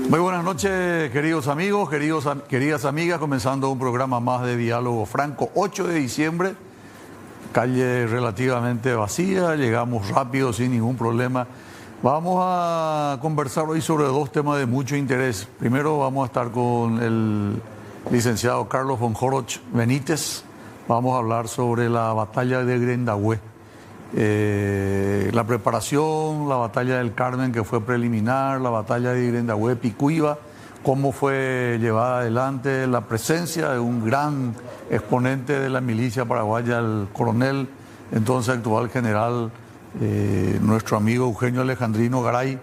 Muy buenas noches, queridos amigos, queridas amigas, comenzando un programa más de Diálogo Franco. 8 de diciembre, calle relativamente vacía, llegamos rápido, sin ningún problema. Vamos a conversar hoy sobre dos temas de mucho interés. Primero vamos a estar con el licenciado Carlos von Horch Benítez. Vamos a hablar sobre la batalla de Grendahue. La preparación, la batalla del Carmen que fue preliminar, la batalla de Grendahue, Picuiba, cómo fue llevada adelante, la presencia de un gran exponente de la milicia paraguaya, el coronel, entonces actual general, nuestro amigo Eugenio Alejandrino Garay,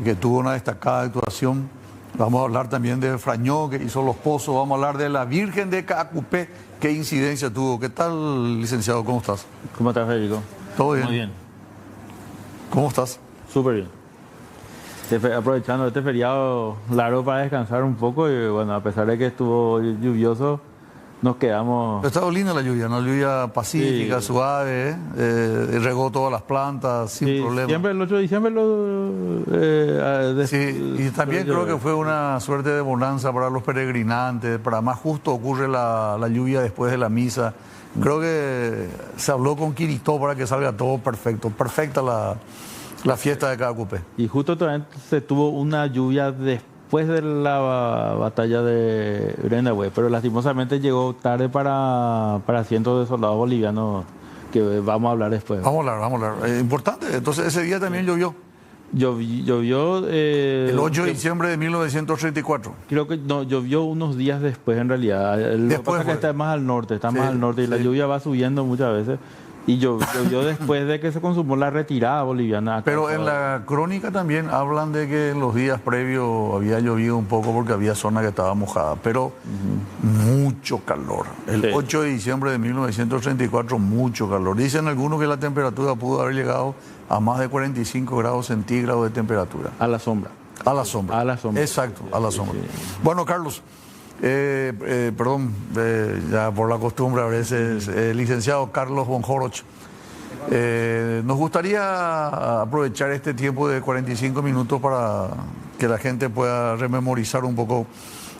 que tuvo una destacada actuación. Vamos a hablar también de Frañó, que hizo los pozos, vamos a hablar de la Virgen de Caacupé, qué incidencia tuvo. ¿Qué tal, licenciado? ¿Cómo estás? ¿Cómo estás, Federico? ¿Todo bien? Muy bien. ¿Cómo estás? Súper bien. Aprovechando este feriado largo para descansar un poco y bueno, a pesar de que estuvo lluvioso, nos quedamos... Ha estado linda la lluvia, una lluvia pacífica, sí, suave, regó todas las plantas sin sí, problema. Siempre el 8 de diciembre sí, y también creo que fue una suerte de bonanza para los peregrinantes, para más justo ocurre la lluvia después de la misa. Creo que se habló con Quiritó para que salga todo perfecto, perfecta la fiesta de Caacupé. Y justo también se tuvo una lluvia después de la batalla de Grendahue, pero lastimosamente llegó tarde para cientos de soldados bolivianos que vamos a hablar después. Vamos a hablar. Importante, entonces ese día también llovió. Llovió... el 8 de diciembre de 1934. Creo que no, llovió unos días después en realidad. Lo que pasa es que está más al norte, más al norte y la lluvia va subiendo muchas veces. Y llovió después de que se consumó la retirada boliviana. Pero en la crónica también hablan de que en los días previos había llovido un poco porque había zona que estaba mojada, pero mucho calor. El 8 de diciembre de 1934, mucho calor. Dicen algunos que la temperatura pudo haber llegado a más de 45 grados centígrados de temperatura. A la sombra. A la sombra. A la sombra. Exacto, a la sombra. Sí. Bueno, Carlos, perdón, ya por la costumbre a veces, licenciado Carlos von Horch, nos gustaría aprovechar este tiempo de 45 minutos para que la gente pueda rememorizar un poco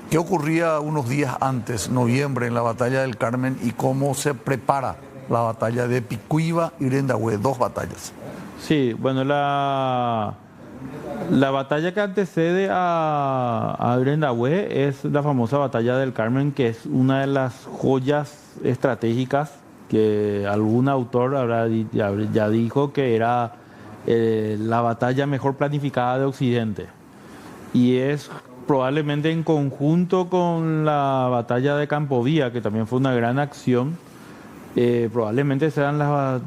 qué ocurría unos días antes, noviembre, en la batalla del Carmen y cómo se prepara la batalla de Picuiba y Grendahue, dos batallas. Sí, bueno, la batalla que antecede a Grendahue es la famosa batalla del Carmen, que es una de las joyas estratégicas que algún autor ya dijo que era la batalla mejor planificada de Occidente. Y es probablemente en conjunto con la batalla de Campo Vía, que también fue una gran acción, probablemente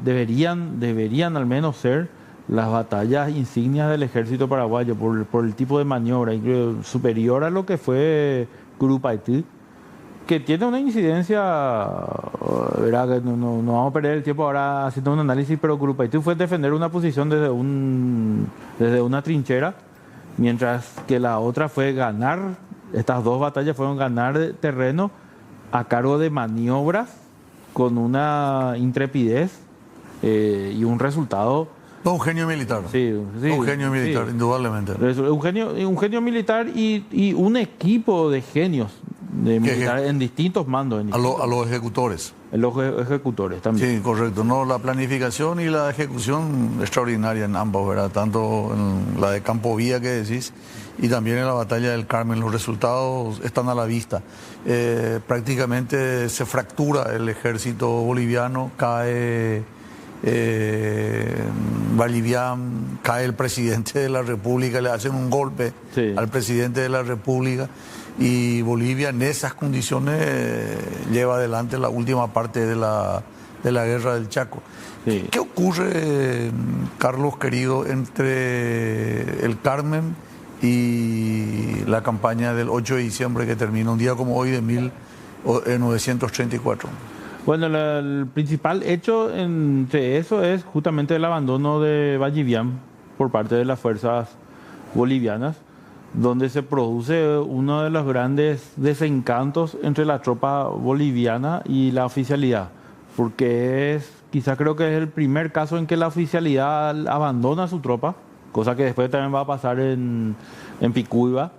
deberían al menos ser las batallas insignias del ejército paraguayo por el tipo de maniobra, superior a lo que fue Curupaití, que tiene una incidencia, ¿verdad? Que no vamos a perder el tiempo ahora haciendo un análisis, pero Curupaití fue defender una posición desde una trinchera, mientras que la otra fue ganar, estas dos batallas fueron ganar terreno a cargo de maniobras con una intrepidez y un resultado... Un genio militar. Sí, un genio militar, indudablemente. Un genio militar y un equipo de genios militares en distintos mandos. A los ejecutores. Los ejecutores también. Sí, correcto. No, la planificación y la ejecución extraordinaria en ambos, ¿verdad? Tanto en la de Campo Vía que decís y también en la batalla del Carmen. Los resultados están a la vista. Prácticamente se fractura el ejército boliviano, cae... Vallivian, cae el presidente de la República, le hacen un golpe al presidente de la República y Bolivia en esas condiciones lleva adelante la última parte de la guerra del Chaco. Sí. ¿Qué ocurre, Carlos querido, entre el Carmen y la campaña del 8 de diciembre que termina un día como hoy de 1934? Bueno, el principal hecho entre eso es justamente el abandono de Vallivian por parte de las fuerzas bolivianas, donde se produce uno de los grandes desencantos entre la tropa boliviana y la oficialidad, porque quizá creo que es el primer caso en que la oficialidad abandona su tropa, cosa que después también va a pasar en Picuiba,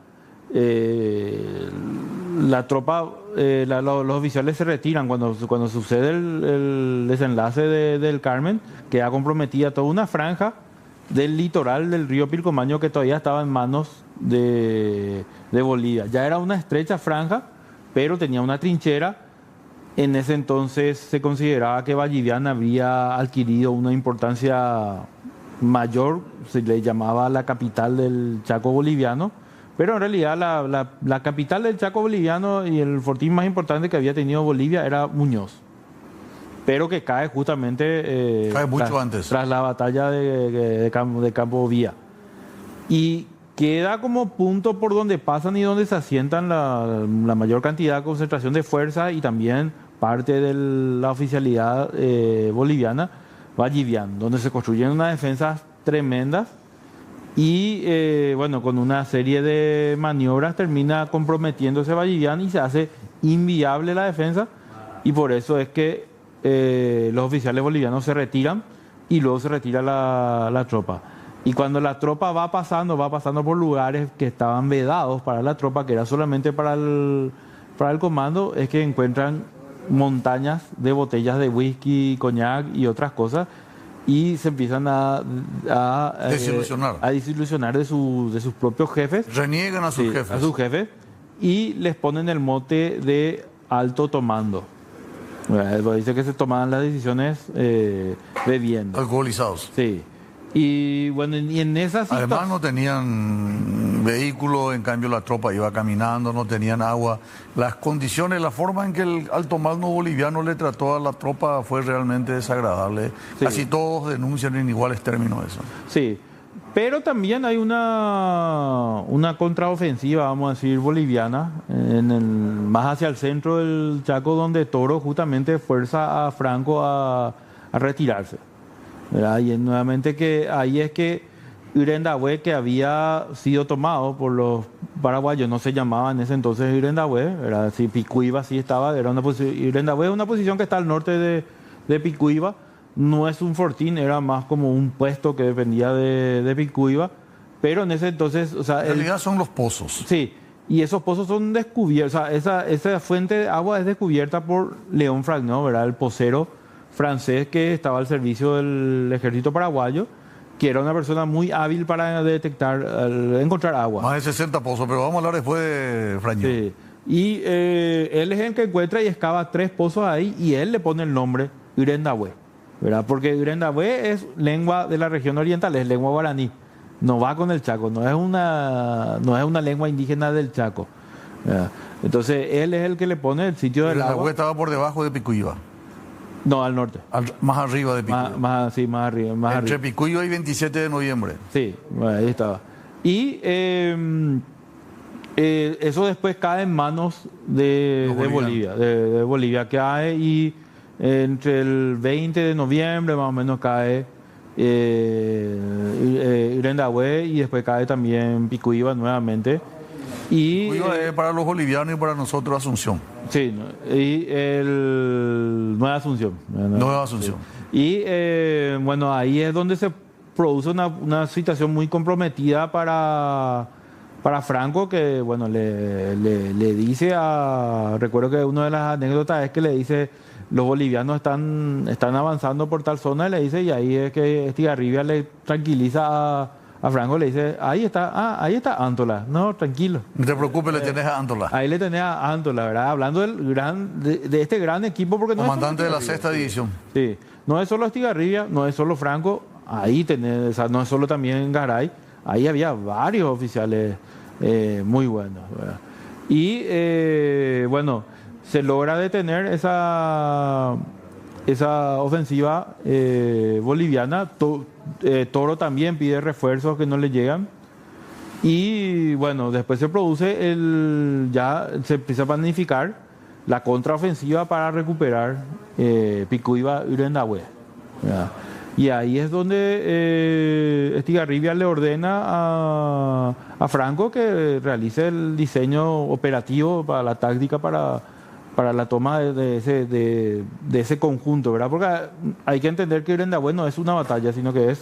la tropa, los oficiales se retiran cuando sucede el desenlace del Carmen, queda comprometida toda una franja del litoral del río Pilcomayo que todavía estaba en manos de Bolivia. Ya era una estrecha franja, pero tenía una trinchera. En ese entonces se consideraba que Valliviana había adquirido una importancia mayor, se le llamaba la capital del Chaco boliviano, pero en realidad la capital del Chaco boliviano y el fortín más importante que había tenido Bolivia era Muñoz, pero que cae justamente cae mucho antes, tras la batalla de Campo Vía. Y queda como punto por donde pasan y donde se asientan la mayor cantidad de concentración de fuerza y también parte de la oficialidad boliviana, Vallivian, donde se construyen unas defensas tremendas y bueno, con una serie de maniobras termina comprometiéndose Vallivian y se hace inviable la defensa, y por eso es que los oficiales bolivianos se retiran y luego se retira la tropa. Y cuando la tropa va pasando por lugares que estaban vedados para la tropa, que era solamente para el comando, es que encuentran montañas de botellas de whisky, coñac y otras cosas, y se empiezan a desilusionar de sus propios jefes. Reniegan a sus jefes. A sus jefes, y les ponen el mote de alto tomando. Dice que se tomaban las decisiones bebiendo. Alcoholizados. Sí. Y bueno, y en esas además no tenían vehículo, en cambio la tropa iba caminando, no tenían agua. Las condiciones, la forma en que el alto mando boliviano le trató a la tropa fue realmente desagradable. Sí. Casi todos denuncian en iguales términos eso. Sí, pero también hay una contraofensiva, vamos a decir, boliviana, más hacia el centro del Chaco, donde Toro justamente fuerza a Franco a retirarse. ¿Verdad? Y nuevamente que ahí es que Urendahue, que había sido tomado por los paraguayos, no se llamaba en ese entonces Urendahue, ¿verdad? Si Picuiba sí estaba, era Urendahue es una posición que está al norte de Picuiba, no es un fortín, era más como un puesto que dependía de Picuiba, pero en ese entonces, o sea, en realidad son los pozos. Sí, y esos pozos son descubiertos, o sea, esa fuente de agua es descubierta por León Fragneau, ¿verdad? El posero francés que estaba al servicio del ejército paraguayo, que era una persona muy hábil para encontrar agua. Más de 60 pozos, pero vamos a hablar después de Fragneau. Sí. Y él es el que encuentra y excava 3 pozos ahí, y él le pone el nombre Urendahue, ¿verdad? Porque Urendahue es lengua de la región oriental, es lengua guaraní, no va con el Chaco, no es una lengua indígena del Chaco, ¿verdad? Entonces él es el que le pone el sitio del agua. Urendahue estaba por debajo de Picuiba. No, al norte. Más arriba de Picuiba. Más arriba. Entre Picuiba y 27 de noviembre. Sí, bueno, ahí estaba. Y eso después cae en manos de Bolivia. De Bolivia cae, y entre el 20 de noviembre más o menos cae Urendahue, y después cae también Picuiba nuevamente. Y Picuiba es para los bolivianos y para nosotros Asunción. Sí, y Nueva Asunción. Nueva Asunción. Y bueno, ahí es donde se produce una situación muy comprometida para Franco, que bueno, le dice recuerdo que una de las anécdotas es que le dice, los bolivianos están avanzando por tal zona, y le dice, y ahí es que Estigarribia le tranquiliza a Franco, le dice, ahí está Antola. No, tranquilo. No te preocupes, le tenés a Antola. Ahí le tenés a Antola, ¿verdad? Hablando de este gran equipo, porque comandante de la 6ª división. Sí, no es solo Estigarribia, no es solo Franco, ahí tenés, o sea, no es solo también Garay, ahí había varios oficiales muy buenos, ¿verdad? Y bueno, se logra detener esa ofensiva boliviana. Toro también pide refuerzos que no le llegan, y bueno, después se produce ya se empieza a planificar la contraofensiva para recuperar Picuiba y Urendahue, ¿verdad? Y ahí es donde Estigarribia le ordena a Franco que realice el diseño operativo para la táctica para la toma de ese conjunto, ¿verdad? Porque hay que entender que Urendahue no es una batalla, sino que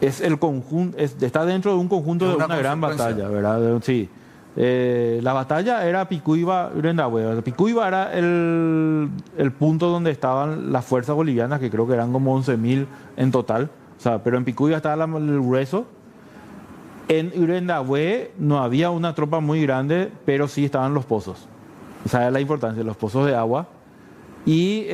es el conjunto, está dentro de un conjunto de una gran batalla, ¿verdad? Sí. La batalla era Picuiba-Urendahue. Picuiba era el punto donde estaban las fuerzas bolivianas, que creo que eran como 11.000 en total. O sea, pero en Picuiba estaba el grueso. En Urendahue no había una tropa muy grande, pero sí estaban los pozos. O sea, la importancia, los pozos de agua. Y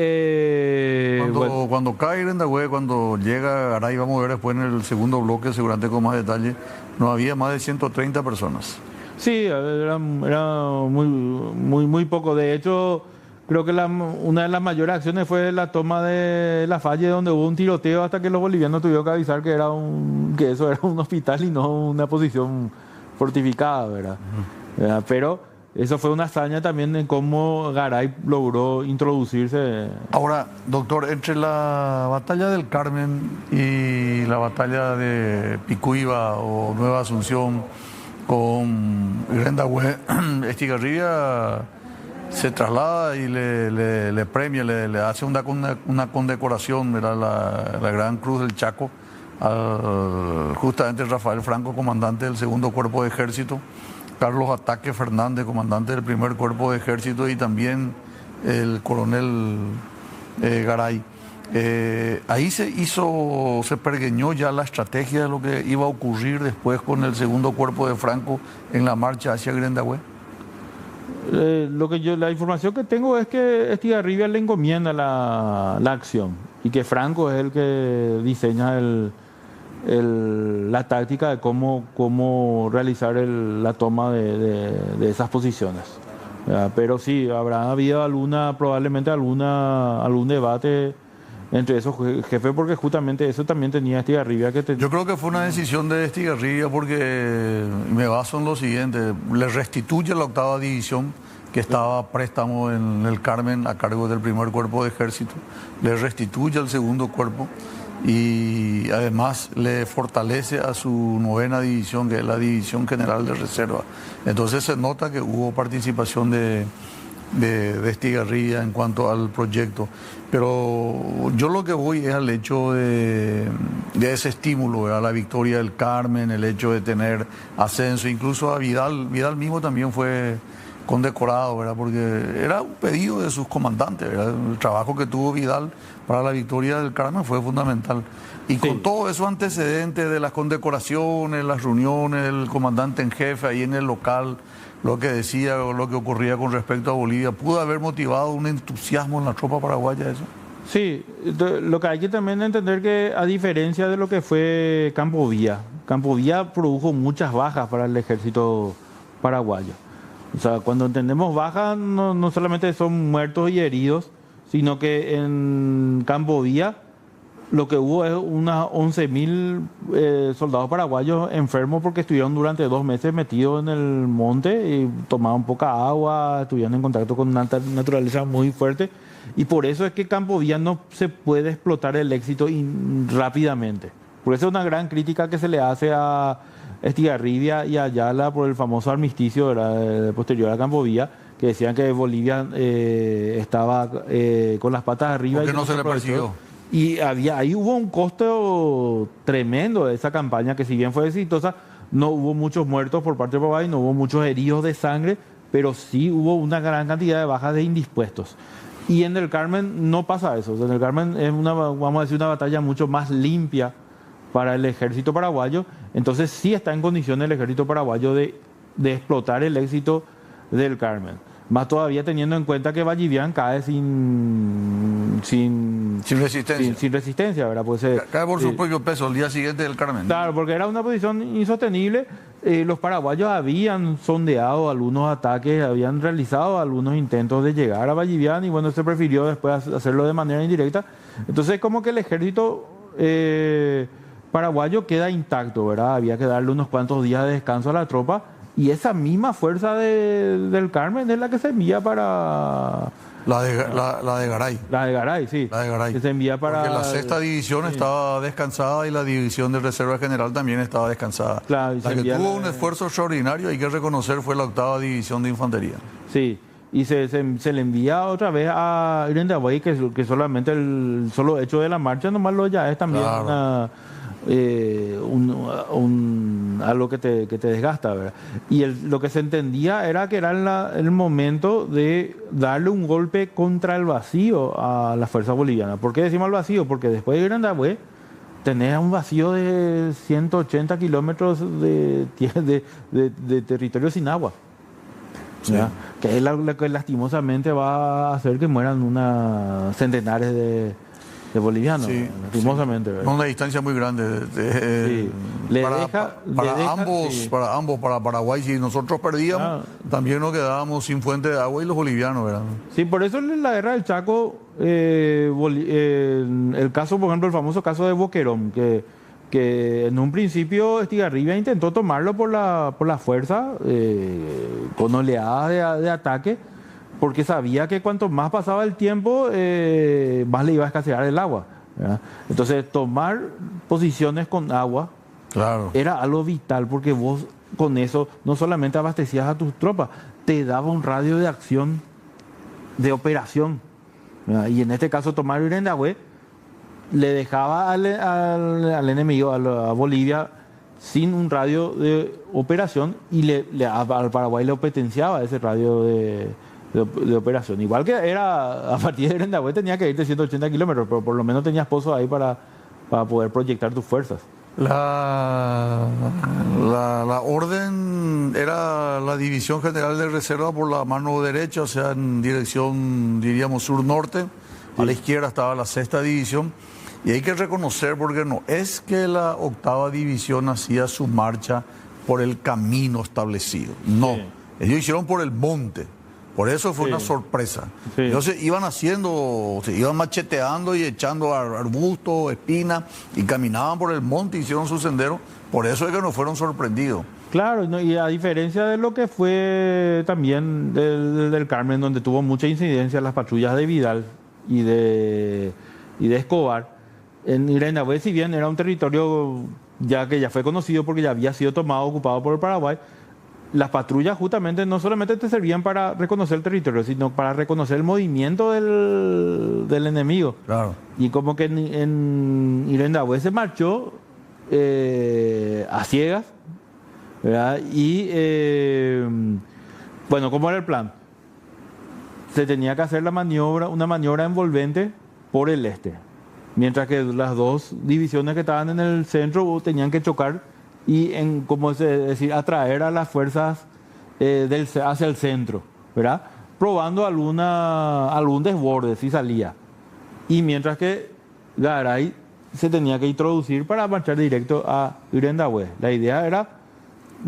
cuando cae Urendahue, cuando llega Garay, vamos a ver después en el segundo bloque, seguramente con más detalle, no había más de 130 personas. Sí, era muy poco. De hecho, creo que una de las mayores acciones fue la toma de La Falle, donde hubo un tiroteo hasta que los bolivianos tuvieron que avisar que eso era un hospital y no una posición fortificada, ¿verdad? ¿Verdad? Pero eso fue una hazaña también en cómo Garay logró introducirse. Ahora, doctor, entre la batalla del Carmen y la batalla de Picuiba o Nueva Asunción con Urendahue, Estigarribia se traslada y le premia, le hace una condecoración, era la Gran Cruz del Chaco, justamente Rafael Franco, comandante del segundo cuerpo de ejército, Carlos Ataque Fernández, comandante del primer cuerpo de ejército, y también el coronel Garay. Ahí se pergeñó ya la estrategia de lo que iba a ocurrir después con el segundo cuerpo de Franco en la marcha hacia Urendahue. La información que tengo es que Estigarribia le encomienda la acción y que Franco es el que diseña la táctica de cómo realizar la toma de esas posiciones. Pero sí, habrá habido probablemente algún debate entre esos jefes, porque justamente eso también tenía Estigarribia Yo creo que fue una decisión de Estigarribia, porque me baso en lo siguiente: le restituye la 8ª división que estaba a préstamo en el Carmen a cargo del primer cuerpo de ejército, le restituye al segundo cuerpo y además le fortalece a su 9ª división, que es la División General de Reserva. Entonces se nota que hubo participación de Estigarribia en cuanto al proyecto. Pero yo lo que voy es al hecho de ese estímulo, ¿verdad? La victoria del Carmen, el hecho de tener ascenso, incluso a Vidal mismo también fue condecorado, ¿verdad? Porque era un pedido de sus comandantes, ¿verdad? El trabajo que tuvo Vidal para la victoria del Carmen fue fundamental. Y con todos esos antecedentes de las condecoraciones, las reuniones del comandante en jefe ahí en el local, lo que decía o lo que ocurría con respecto a Bolivia, ¿pudo haber motivado un entusiasmo en la tropa paraguaya eso? Sí, lo que hay que también entender que, a diferencia de lo que fue Campo Villa produjo muchas bajas para el ejército paraguayo. O sea, cuando entendemos bajas, no solamente son muertos y heridos, sino que en Campo Villa lo que hubo es unas 11.000 soldados paraguayos enfermos porque estuvieron durante 2 meses metidos en el monte y tomaban poca agua, estuvieron en contacto con una naturaleza muy fuerte, y por eso es que Campo Villa no se puede explotar el éxito rápidamente. Por eso es una gran crítica que se le hace a Estigarribia y a Ayala por el famoso armisticio, ¿verdad?, posterior a Campo Villa, que decían que Bolivia estaba con las patas arriba. ¿Por qué no se le persiguió? Y ahí hubo un costo tremendo de esa campaña, que si bien fue exitosa, no hubo muchos muertos por parte de Paraguay, no hubo muchos heridos de sangre, pero sí hubo una gran cantidad de bajas de indispuestos. Y en el Carmen no pasa eso. En el Carmen es vamos a decir, una batalla mucho más limpia para el ejército paraguayo. Entonces sí está en condiciones el ejército paraguayo de explotar el éxito del Carmen. Más todavía teniendo en cuenta que Vallivian cae sin resistencia. Sin resistencia, ¿verdad? Pues, cae por su propio peso el día siguiente del Carmen. Claro, porque era una posición insostenible. Los paraguayos habían sondeado algunos ataques, habían realizado algunos intentos de llegar a Vallivian, y bueno, se prefirió después hacerlo de manera indirecta. Entonces, como que el ejército paraguayo queda intacto, ¿verdad? Había que darle unos cuantos días de descanso a la tropa. Y esa misma fuerza del Carmen es la que se envía para... La de Garay. La de Garay, sí. La de Garay. Que se envía para... Porque la 6ª división estaba descansada y la división de reserva general también estaba descansada. Claro, la que tuvo un esfuerzo extraordinario, hay que reconocer, fue la 8ª división de infantería. Sí, y se le envía otra vez a Urendahue, que solamente el solo hecho de la marcha nomás lo ya es también, claro, algo que te desgasta, ¿verdad? Y lo que se entendía era que era el momento de darle un golpe contra el vacío a la fuerza boliviana. ¿Por qué decimos al vacío? Porque después de Grandahue tenés un vacío de 180 kilómetros de territorio sin agua. Sí. Que es lo que lastimosamente va a hacer que mueran centenares de bolivianos, sí, lastimosamente. Sí. Una distancia muy grande. Sí. Para ambos, para Paraguay, si nosotros perdíamos, también nos quedábamos sin fuente de agua y los bolivianos, ¿verdad? Sí, por eso en la guerra del Chaco, el caso, por ejemplo, el famoso caso de Boquerón, que en un principio Estigarribia intentó tomarlo por la fuerza, con oleadas de ataque, porque sabía que cuanto más pasaba el tiempo, más le iba a escasear el agua, ¿verdad? Entonces, tomar posiciones con agua, claro, era algo vital, porque vos con eso no solamente abastecías a tus tropas, te daba un radio de acción, de operación, ¿verdad? Y en este caso, tomar Grandahue le dejaba al enemigo, a Bolivia, sin un radio de operación, y al Paraguay le potenciaba ese radio de operación. Igual que era, a partir de Grandahue tenía que irte 180 kilómetros, pero por lo menos tenías pozos ahí para poder proyectar tus fuerzas. La orden era la División General de Reserva por la mano derecha, o sea, en dirección, diríamos, sur-norte. Sí. A la izquierda estaba la 6ª División. Y hay que reconocer, porque no es que la 8ª División hacía su marcha por el camino establecido. No, sí. Ellos hicieron por el monte. Por eso fue una sorpresa. Sí. Entonces iban macheteando y echando arbustos, espinas, y caminaban por el monte, hicieron su sendero. Por eso es que no fueron sorprendidos. Claro, no, y a diferencia de lo que fue también del Carmen, donde tuvo mucha incidencia las patrullas de Vidal y de Escobar, en Grandahue, si bien era un territorio que ya fue conocido porque ya había sido ocupado por el Paraguay, las patrullas justamente no solamente te servían para reconocer el territorio, sino para reconocer el movimiento del enemigo. Claro. Y como que en Grandahue se marchó a ciegas, ¿verdad? Y bueno, ¿cómo era el plan? Se tenía que hacer una maniobra envolvente por el este, mientras que las dos divisiones que estaban en el centro tenían que chocar y, atraer a las fuerzas hacia el centro, ¿verdad? Probando algún desborde si salía. Y mientras que Garay se tenía que introducir para marchar directo a Grandahue. La idea era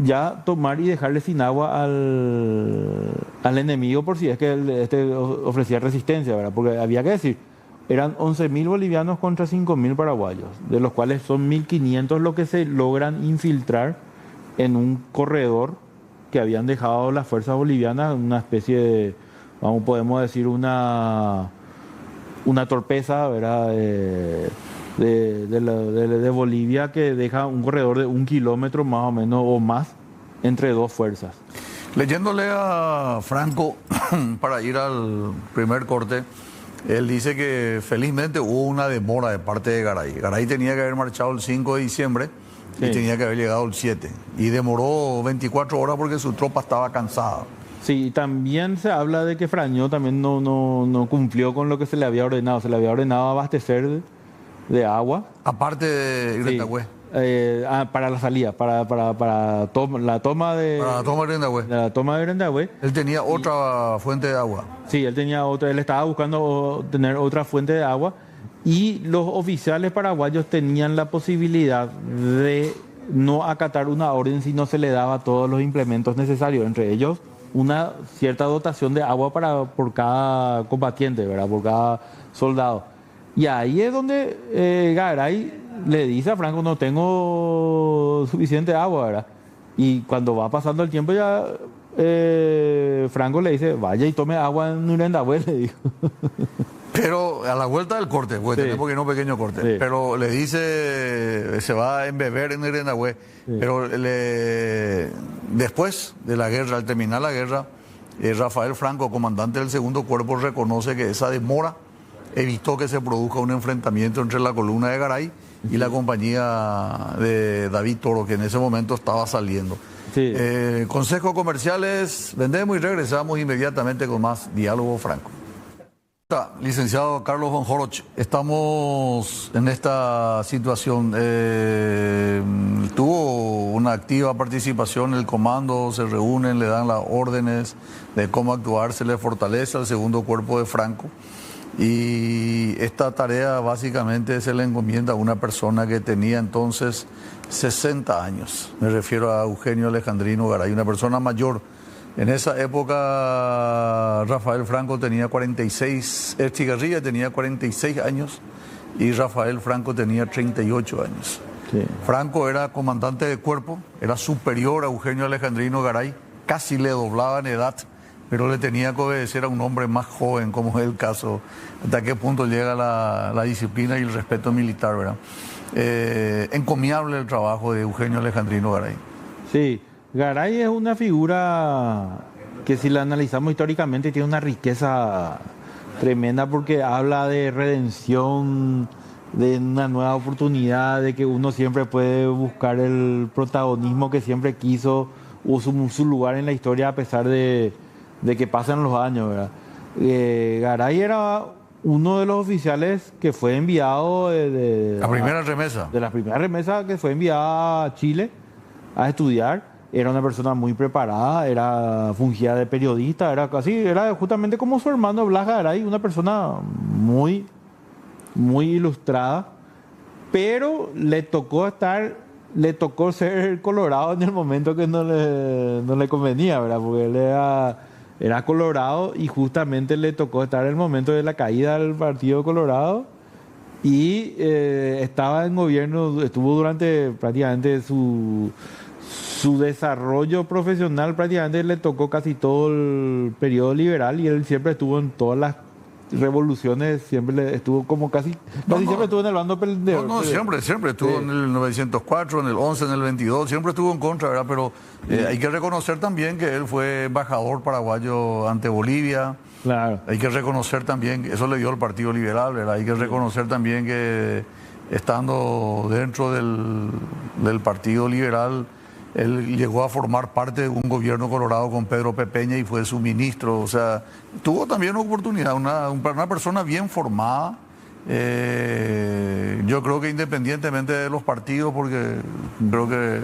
ya tomar y dejarle sin agua al enemigo, por si es que ofrecía resistencia, ¿verdad? Porque había que decir, eran 11.000 bolivianos contra 5.000 paraguayos, de los cuales son 1.500 los que se logran infiltrar en un corredor que habían dejado las fuerzas bolivianas, una especie de, podemos decir, una torpeza, ¿verdad? De Bolivia, que deja un corredor de 1 kilómetro más o menos o más entre dos fuerzas. Leyéndole a Franco para ir al primer corte, él dice que felizmente hubo una demora de parte de Garay. Garay tenía que haber marchado el 5 de diciembre y tenía que haber llegado el 7. Y demoró 24 horas porque su tropa estaba cansada. Sí, también se habla de que Frañó también no cumplió con lo que se le había ordenado. Se le había ordenado abastecer de agua. Aparte de Grandahue. Sí. Para la salida, para la toma de Grandahue. La toma de Grandahue. Él tenía otra fuente de agua. Sí, él estaba buscando tener otra fuente de agua, y los oficiales paraguayos tenían la posibilidad de no acatar una orden si no se le daba todos los implementos necesarios, entre ellos una cierta dotación de agua por cada combatiente, ¿verdad? Por cada soldado. Y ahí es donde Garay le dice a Franco, no tengo suficiente agua, ¿verdad? Y cuando va pasando el tiempo ya Franco le dice, vaya y tome agua en Grandahue, le dijo. Pero a la vuelta del corte, porque tenemos que ir a un pequeño corte, sí. Pero le dice, se va a embeber en Grandahue, sí. Pero después de la guerra, al terminar la guerra, Rafael Franco, comandante del 2º Cuerpo, reconoce que esa demora evitó que se produzca un enfrentamiento entre la columna de Garay y la compañía de David Toro, que en ese momento estaba saliendo. Sí. Consejos comerciales, vendemos y regresamos inmediatamente con más Diálogo Franco. Licenciado Carlos von Horoch, estamos en esta situación. Tuvo una activa participación en el comando, se reúnen, le dan las órdenes de cómo actuar, se le fortalece al segundo cuerpo de Franco. Y esta tarea básicamente se le encomienda a una persona que tenía entonces 60 años. Me refiero a Eugenio Alejandrino Garay, una persona mayor. En esa época Rafael Franco tenía 46, Estigarribia tenía 46 años y Rafael Franco tenía 38 años. Sí. Franco era comandante de cuerpo, era superior a Eugenio Alejandrino Garay, casi le doblaba en edad, pero le tenía que obedecer a un hombre más joven, como es el caso, hasta qué punto llega la disciplina y el respeto militar, ¿verdad? Encomiable el trabajo de Eugenio Alejandrino Garay. Sí, Garay es una figura que si la analizamos históricamente tiene una riqueza tremenda porque habla de redención, de una nueva oportunidad, de que uno siempre puede buscar el protagonismo que siempre quiso o su lugar en la historia a pesar de que pasan los años, ¿verdad? Garay era uno de los oficiales que fue enviado de la primera remesa. De la primera remesa que fue enviada a Chile a estudiar. Era una persona muy preparada, fungía de periodista, era justamente como su hermano Blas Garay, una persona muy, muy ilustrada, pero le tocó ser colorado en el momento que no le convenía, ¿verdad? Porque él era colorado y justamente le tocó estar en el momento de la caída del Partido Colorado y estaba en gobierno, estuvo durante prácticamente su desarrollo profesional, prácticamente le tocó casi todo el periodo liberal y él siempre estuvo en todas las revoluciones, siempre estuvo como casi siempre estuvo en el bando perdedor. Siempre estuvo en el 904, en el 11, en el 22, siempre estuvo en contra, ¿verdad? Pero hay que reconocer también que él fue embajador paraguayo ante Bolivia. Claro. Hay que reconocer también que eso le dio al Partido Liberal, ¿verdad? Hay que reconocer también que estando dentro del Partido Liberal, él llegó a formar parte de un gobierno colorado con Pedro Pepeña y fue su ministro. O sea, tuvo también una oportunidad, una persona bien formada. Yo creo que independientemente de los partidos, porque creo que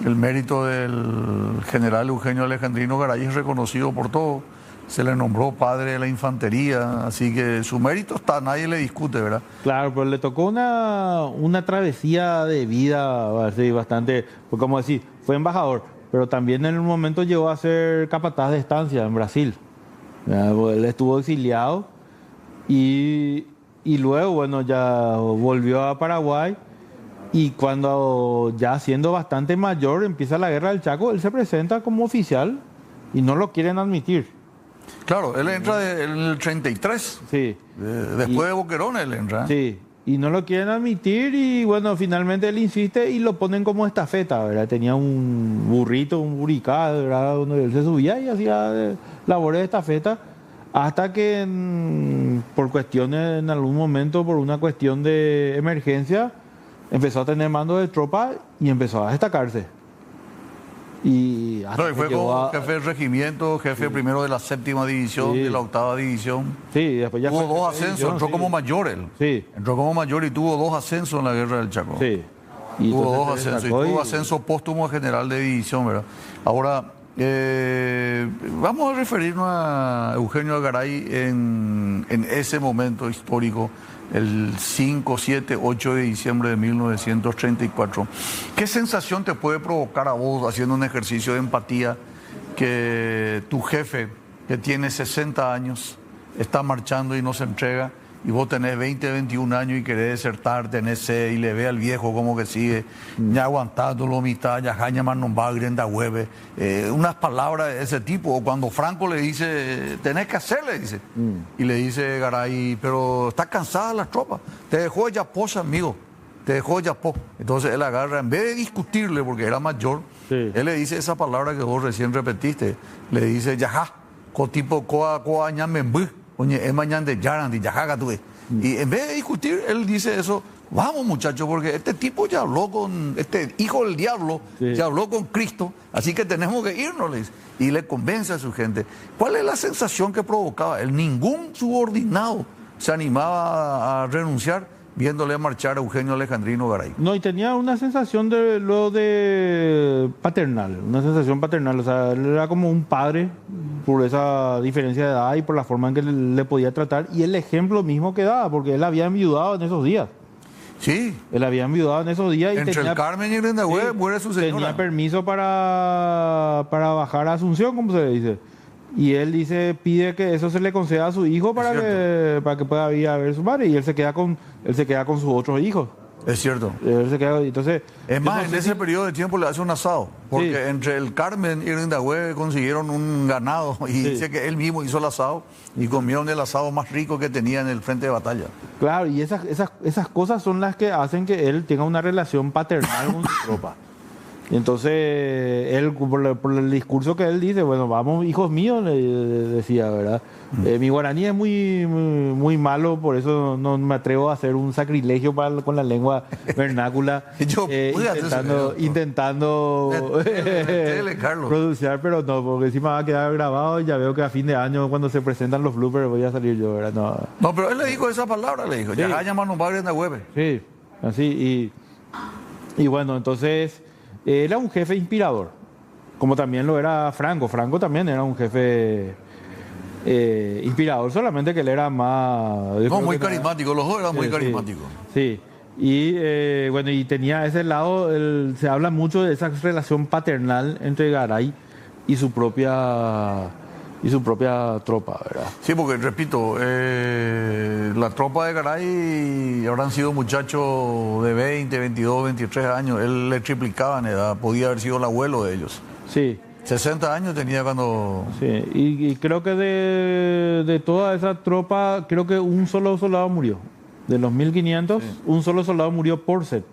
el mérito del general Eugenio Alejandrino Garay es reconocido por todos. Se le nombró padre de la infantería, así que su mérito está, nadie le discute, ¿verdad? Claro, pero le tocó una travesía de vida así, bastante, pues como decir, fue embajador, pero también en un momento llegó a ser capataz de estancia en Brasil. Él estuvo exiliado y luego, bueno, ya volvió a Paraguay y cuando ya siendo bastante mayor empieza la guerra del Chaco, él se presenta como oficial y no lo quieren admitir. Claro, él entra en el 33. Sí. Después de Boquerón él entra. Sí, y no lo quieren admitir y bueno, finalmente él insiste y lo ponen como estafeta, ¿verdad? Tenía un burrito, un buricá, ¿verdad? Donde él se subía y hacía labores de estafeta hasta que por cuestiones, en algún momento, por una cuestión de emergencia, empezó a tener mando de tropa y empezó a destacarse. Y fue como jefe del regimiento, jefe primero de la 7ª división, de la 8ª división. Sí, después ya tuvo 2 ascensos, entró como mayor él. Sí. Entró como mayor y tuvo 2 ascensos en la guerra del Chaco. Sí. Tuvo 2 ascensos y tuvo ascenso póstumo a general de división, ¿verdad? Ahora, vamos a referirnos a Eugenio Garay en ese momento histórico, el 5, 7, 8 de diciembre de 1934. ¿Qué sensación te puede provocar a vos haciendo un ejercicio de empatía que tu jefe, que tiene 60 años, está marchando y no se entrega, y vos tenés 20, 21 años y querés desertar, tenés sed, y le ve al viejo como que sigue, ya aguantándolo mitad, ya jaña más no va, grenda hueve, unas palabras de ese tipo? O cuando Franco le dice, tenés que hacerle, dice, y le dice Garay, pero está cansada las tropas, te dejó Yapó, amigo, te dejó Yapó. Entonces él agarra, en vez de discutirle, porque era mayor, él le dice esa palabra que vos recién repetiste, le dice, yajá, tipo coa añamembú. Oye, es mañana de Yaran, de Yajaga, tú ves. Y en vez de discutir, él dice eso vamos muchachos, porque este tipo ya habló con, este hijo del diablo, Sí. ya habló con Cristo, así que tenemos que irnos, le dice. Y le convence a su gente. ¿Cuál es la sensación que provocaba él? Ningún subordinado se animaba a renunciar viéndole marchar a Eugenio Alejandrino Garay. No, y tenía una sensación de lo de paternal, una sensación paternal, o sea, él era como un padre por esa diferencia de edad y por la forma en que le podía tratar y el ejemplo mismo que daba, porque él había enviudado en esos días. Sí, Él había enviudado en esos días y entre tenía, el Carmen y Grendahue sí, muere su señora. tenía permiso para bajar a Asunción, como se le dice. Y él dice, pide que eso se le conceda a su hijo para que pueda ir a ver a su madre. Y él se queda con sus otros hijos. Es cierto. Él se queda, entonces, Es más, yo no en sé ese si- periodo de tiempo le hace un asado, porque Sí. entre el Carmen y Grendahue consiguieron un ganado y Sí. dice que él mismo hizo el asado y comieron el asado más rico que tenía en el frente de batalla. Claro, y esas cosas son las que hacen que él tenga una relación paternal con su tropa. Y entonces, él, por el discurso que él dice, bueno, vamos, hijos míos, le decía, ¿verdad? Mi guaraní es muy malo, por eso no me atrevo a hacer un sacrilegio con la lengua vernácula. Yo pude hacer eso. Intentando Metele, Carlos. pronunciar, pero no, porque encima va a quedar grabado y ya veo que a fin de año, cuando se presentan los bloopers, voy a salir yo, ¿verdad? No. No, pero él le dijo esa palabra, le dijo, ya llaman a Grendahue. Sí, así. Y bueno, entonces era un jefe inspirador, como también lo era Franco. Franco también era un jefe inspirador, solamente que él era más... yo No, creo muy que era- carismático, los dos eran muy sí, carismáticos. Sí. Y bueno, y tenía ese lado, se habla mucho de esa relación paternal entre Garay y su propia tropa, ¿verdad? Sí, porque repito, la tropa de Garay habrán sido muchachos de 20, 22, 23 años. Él le triplicaba en edad, podía haber sido el abuelo de ellos. Sí. 60 años tenía cuando... Sí, y creo que de toda esa tropa, creo que un solo soldado murió. De los 1500, un solo soldado murió por set.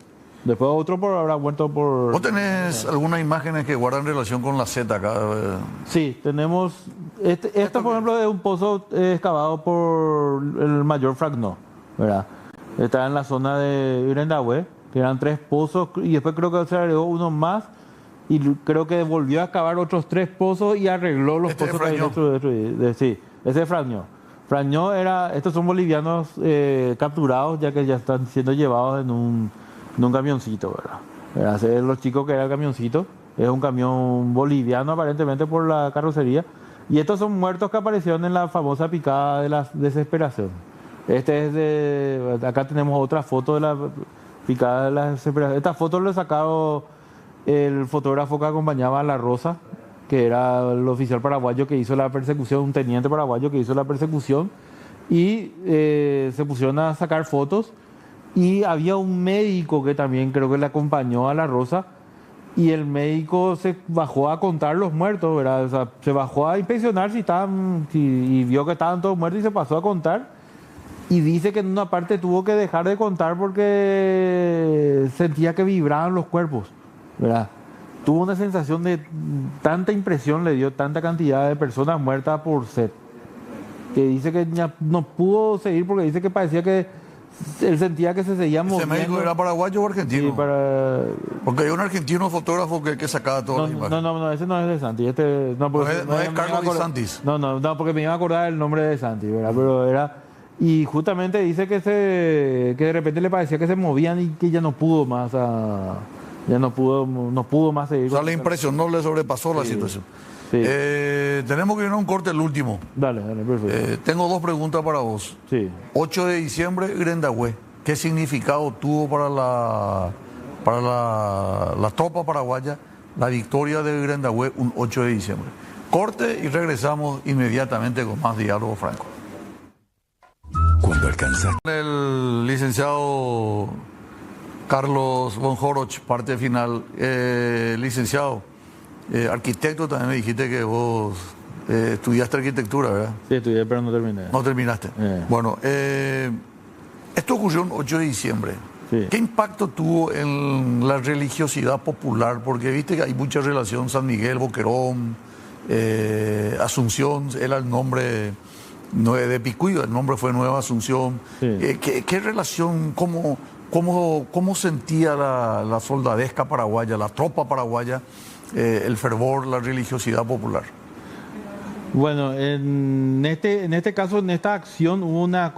Después otro habrá muerto por... ¿Vos tenés algunas imágenes que guardan relación con la Z acá? Sí, tenemos... Esto, por ejemplo, es un pozo excavado por el mayor Fragnó, ¿verdad? Está en la zona de Grendahue, que eran 3 pozos, y después creo que se agregó uno más, y creo que volvió a excavar otros 3 pozos y arregló los Este es pozos que había Fragnó. sí, ese es Fragnó. Fragnó estos son bolivianos capturados, ya que ya están siendo llevados en un camioncito, ¿verdad? Ese es los chicos que era el camioncito, es un camión boliviano aparentemente por la carrocería. Y estos son muertos que aparecieron en la famosa picada de la desesperación. Acá tenemos otra foto de la picada de la desesperación. Esta foto lo he sacado el fotógrafo que acompañaba a La Rosa, que era el oficial paraguayo que hizo la persecución, un teniente paraguayo que hizo la persecución. Y se pusieron a sacar fotos. Y había un médico que también creo que le acompañó a La Rosa. Y el médico se bajó a contar los muertos, ¿verdad? O sea, se bajó a inspeccionar y vio que estaban todos muertos y se pasó a contar. Y dice que en una parte tuvo que dejar de contar porque sentía que vibraban los cuerpos, ¿verdad? Tuvo una sensación de tanta impresión, le dio tanta cantidad de personas muertas por set, que dice que ya no pudo seguir porque dice que parecía que él sentía que se seguía ¿Ese moviendo. médico era paraguayo o argentino? Sí, Porque hay un argentino fotógrafo que sacaba todas las imágenes. No, ese no es de Santi. No es Carlos Di Santis. No, porque me iba a acordar el nombre de Santi, ¿verdad? Pero era... Y justamente dice que de repente le parecía que se movían y que ya no pudo más no pudo más seguir. O sea, le impresionó, le sobrepasó la situación. Sí. Tenemos que ir a un corte el último. Dale, perfecto. Tengo 2 preguntas para vos. Sí. 8 de diciembre, Grendahue. ¿Qué significado tuvo para la tropa paraguaya la victoria de Grendahue un 8 de diciembre? Corte y regresamos inmediatamente con más Diálogo Franco. Cuando alcanzaste El licenciado Carlos von Horoch, parte final. Licenciado, arquitecto, también me dijiste que vos estudiaste arquitectura, ¿verdad? Sí, estudié, pero no terminé. No terminaste. Bueno, esto ocurrió el 8 de diciembre. Sí. ¿Qué impacto tuvo en la religiosidad popular? Porque viste que hay mucha relación San Miguel, Boquerón, Asunción, era el nombre de Picuyo, el nombre fue Nueva Asunción. Sí. ¿Qué relación, cómo ¿Cómo sentía la soldadesca paraguaya, la tropa paraguaya, el fervor, la religiosidad popular? Bueno, en este caso, en esta acción hubo una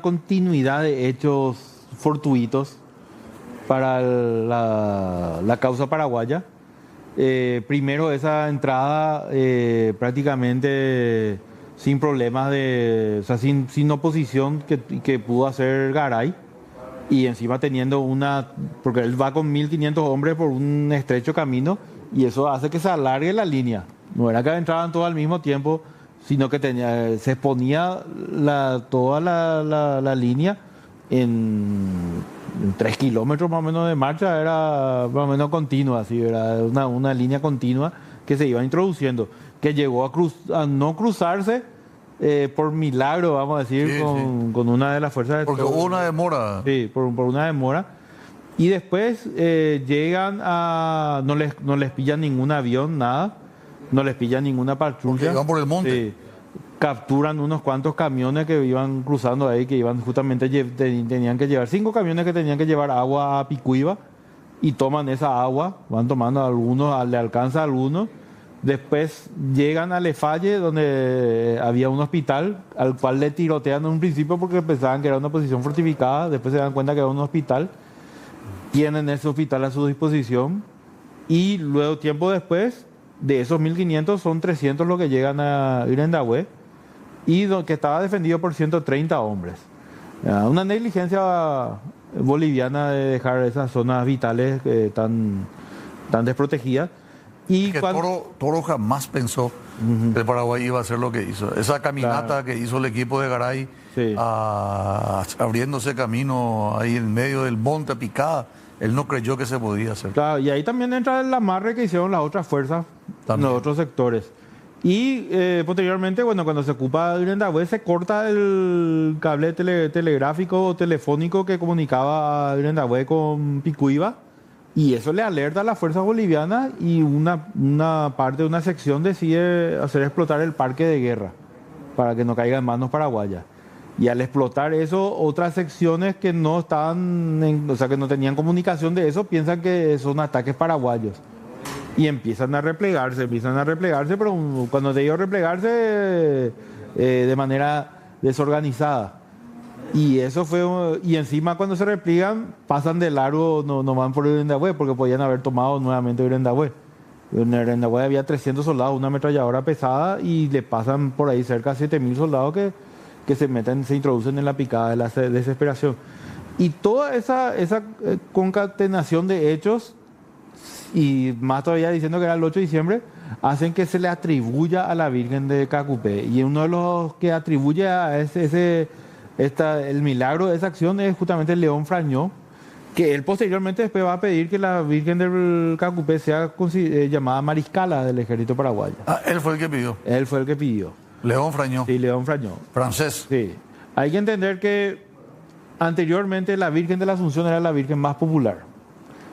continuidad de hechos fortuitos para la causa paraguaya. Primero, esa entrada prácticamente sin problemas, o sea, sin oposición que pudo hacer Garay, y encima teniendo porque él va con 1.500 hombres por un estrecho camino, y eso hace que se alargue la línea. No era que entraban todos al mismo tiempo, sino que se exponía toda la línea en 3 kilómetros más o menos de marcha, era más o menos continua, así, era una línea continua que se iba introduciendo, que llegó a no cruzarse por milagro, vamos a decir, Sí, con una de las fuerzas de... Porque hubo una demora. Sí, por una demora. Y después llegan a... No les pillan ningún avión, nada. No les pillan ninguna patrulla. Porque iban por el monte. Sí. Capturan unos cuantos camiones que iban cruzando ahí, que iban justamente, tenían que llevar 5 camiones que tenían que llevar agua a Picuiba, y toman esa agua, van tomando algunos, le alcanza a algunos. Después llegan a Lefalle, donde había un hospital, al cual le tirotean en un principio porque pensaban que era una posición fortificada, después se dan cuenta que era un hospital, tienen ese hospital a su disposición, y luego, tiempo después, de esos 1.500 son 300 los que llegan a Irendahue, y que estaba defendido por 130 hombres. Una negligencia boliviana de dejar esas zonas vitales tan desprotegidas. Y que Toro jamás pensó que el Paraguay iba a hacer lo que hizo. Esa caminata que hizo el equipo de Garay, Sí. Abriéndose camino ahí en medio del monte Picada, él no creyó que se podía hacer. Claro, y ahí también entra el amarre que hicieron las otras fuerzas, También. los otros sectores. Y posteriormente, bueno, cuando se ocupa Irendahue, se corta el cable telegráfico o telefónico que comunicaba a Irendahue con Picuiba, y eso le alerta a las fuerzas bolivianas, y una parte, una sección decide hacer explotar el parque de guerra para que no caiga en manos paraguayas. Y al explotar eso, otras secciones que no estaban, o sea, que no tenían comunicación de eso, piensan que son ataques paraguayos. Y empiezan a replegarse, pero cuando te digo replegarse, de manera desorganizada. Y eso fue, y encima cuando se repliegan, pasan de largo, no van por Irendahue, porque podían haber tomado nuevamente Irendahue. En Irendahue había 300 soldados, una ametralladora pesada, y le pasan por ahí cerca de 7.000 soldados que se introducen en la picada de la desesperación. Y toda esa concatenación de hechos, y más todavía diciendo que era el 8 de diciembre, hacen que se le atribuya a la Virgen de Cacupé. Y uno de los que atribuye a el milagro de esa acción es justamente León Frañó, que él posteriormente después va a pedir que la Virgen del Cacupé sea llamada mariscala del ejército paraguayo. Él fue el que pidió. Él fue el que pidió. León Frañó. Sí, León Frañó. Francés. Sí. Hay que entender que anteriormente la Virgen de la Asunción era la Virgen más popular.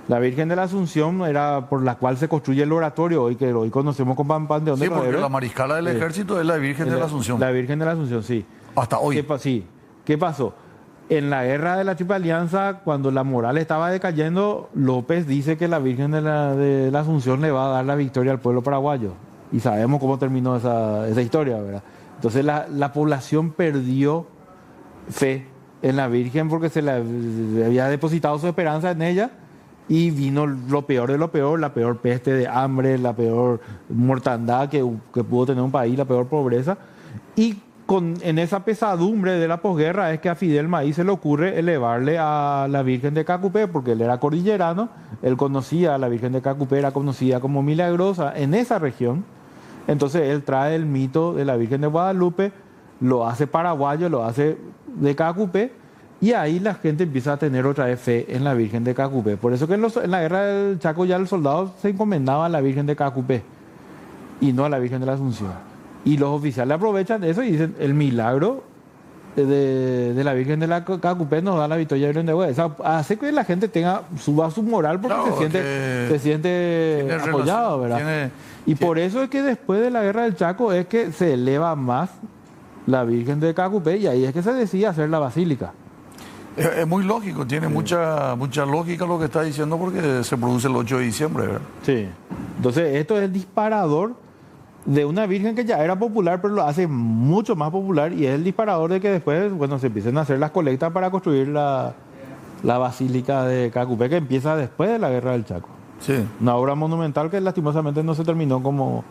La Virgen de la Asunción era por la cual se construye el oratorio que hoy conocemos como Panteón de Sí, porque Cabrera. la mariscala del ejército es la Virgen de la Asunción. La Virgen de la Asunción, sí. Hasta hoy. Sí. ¿Qué pasó? En la guerra de la Triple Alianza, cuando la moral estaba decayendo, López dice que la Virgen de la Asunción le va a dar la victoria al pueblo paraguayo. Y sabemos cómo terminó esa historia, ¿verdad? Entonces la población perdió fe en la Virgen porque se le había depositado su esperanza en ella, y vino lo peor de lo peor, la peor peste de hambre, la peor mortandad que pudo tener un país, la peor pobreza. Y en esa pesadumbre de la posguerra es que a Fidel Maíz se le ocurre elevarle a la Virgen de Cacupé, porque él era cordillerano, él conocía a la Virgen de Cacupé, era conocida como milagrosa en esa región. Entonces él trae el mito de la Virgen de Guadalupe, lo hace paraguayo, lo hace de Cacupé, y ahí la gente empieza a tener otra vez fe en la Virgen de Cacupé. Por eso que en la guerra del Chaco ya los soldados se encomendaban a la Virgen de Cacupé y no a la Virgen de la Asunción. Y los oficiales aprovechan eso y dicen, el milagro de la Virgen de la Cacupé nos da la victoria de Irendahue. O sea, hace que la gente suba su moral porque Claro, se siente apoyado, ¿verdad? Por eso es que después de la guerra del Chaco es que se eleva más la Virgen de Cacupé, y ahí es que se decide hacer la basílica. Es muy lógico, tiene mucha lógica lo que está diciendo porque se produce el 8 de diciembre, ¿verdad? Sí. Entonces, esto es el disparador de una virgen que ya era popular, pero lo hace mucho más popular, y es el disparador de que después, bueno, se empiecen a hacer las colectas para construir la Basílica de Cacupé, que empieza después de la Guerra del Chaco. Sí. Una obra monumental que lastimosamente no se terminó como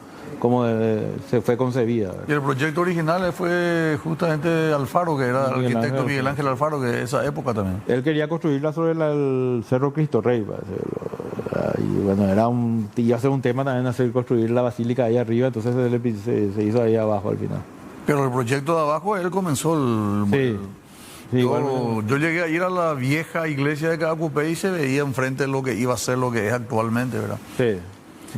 se fue concebida. Y el proyecto original fue justamente Alfaro, que era el arquitecto Miguel Ángel Alfaro, que de esa época también. Él quería construirla sobre el Cerro Cristo Rey, parece. Y bueno, iba a ser un tema también hacer construir la basílica ahí arriba, entonces se hizo ahí abajo al final. Pero el proyecto de abajo, él comenzó Sí, yo llegué a ir a la vieja iglesia de Cacupé y se veía enfrente lo que iba a ser lo que es actualmente, ¿verdad? Sí.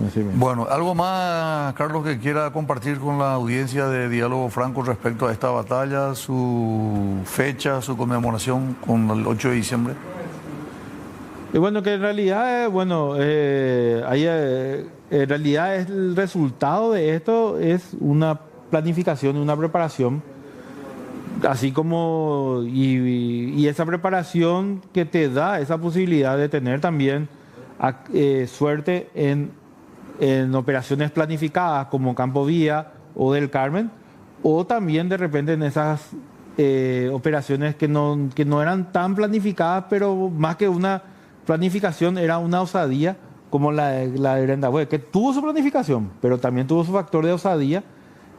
Así mismo. Bueno, ¿algo más, Carlos, que quiera compartir con la audiencia de Diálogo Franco respecto a esta batalla, su fecha, su conmemoración con el 8 de diciembre? Y bueno, que en realidad, en realidad el resultado de esto es una planificación, una preparación, así como, y esa preparación que te da esa posibilidad de tener también suerte en operaciones planificadas como Campo Vía o del Carmen, o también de repente en esas operaciones que no eran tan planificadas, pero más que una planificación era una osadía, como la de Grendahue, que tuvo su planificación, pero también tuvo su factor de osadía,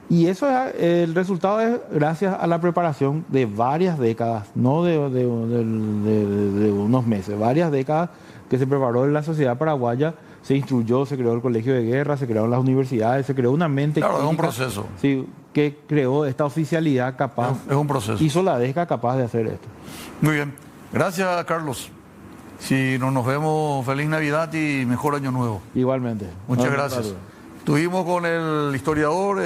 y eso el resultado es gracias a la preparación de varias décadas, no de unos meses, varias décadas que se preparó en la sociedad paraguaya. Se instruyó, se creó el colegio de guerra, se crearon las universidades, se creó una mente crítica, es un crítica, proceso. Sí, que creó esta oficialidad capaz. Es un proceso. Hizo la DESCA capaz de hacer esto. Muy bien. Gracias, Carlos. Si no nos vemos, feliz Navidad y mejor año nuevo. Igualmente. Muchas gracias. Estuvimos con el historiador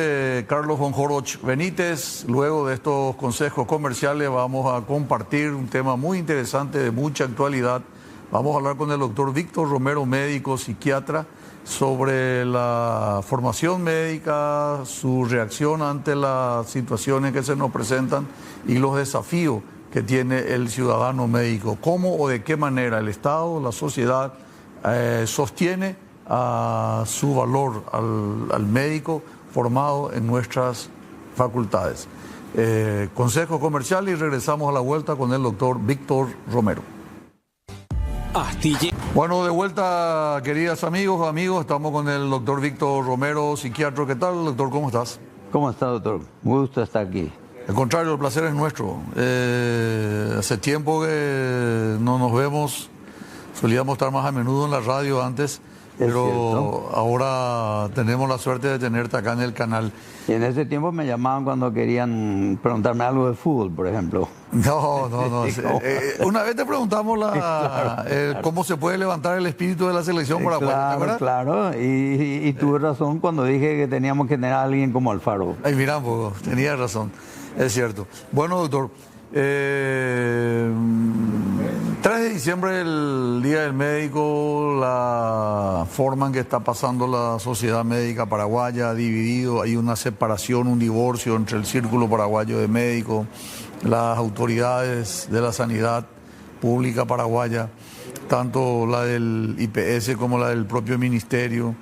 Carlos von Joroch Benítez. Luego de estos consejos comerciales vamos a compartir un tema muy interesante de mucha actualidad. Vamos a hablar con el doctor Víctor Romero, médico psiquiatra, sobre la formación médica, su reacción ante las situaciones que se nos presentan y los desafíos que tiene el ciudadano médico. Cómo o de qué manera el Estado, la sociedad, sostiene a su valor al médico formado en nuestras facultades. Consejo comercial y regresamos a la vuelta con el doctor Víctor Romero. Bueno, de vuelta, queridas amigos, estamos con el doctor Víctor Romero, psiquiatra. ¿Qué tal, doctor? ¿Cómo estás? ¿Cómo está, doctor? Muy gusto estar aquí. Al contrario, el placer es nuestro. Hace tiempo que no nos vemos, solíamos estar más a menudo en la radio antes, pero ahora tenemos la suerte de tenerte acá en el canal. Y en ese tiempo me llamaban cuando querían preguntarme algo de fútbol, por ejemplo. No. Una vez te preguntamos cómo se puede levantar el espíritu de la selección paraguaya. Claro, y tuve razón cuando dije que teníamos que tener a alguien como Alfaro. Ay, mira un poco, tenías razón, es cierto. Bueno, doctor, 3 de diciembre, el Día del Médico, la forma en que está pasando la sociedad médica paraguaya ha dividido, hay una separación, un divorcio entre el Círculo Paraguayo de Médicos, las autoridades de la sanidad pública paraguaya, tanto la del IPS como la del propio ministerio.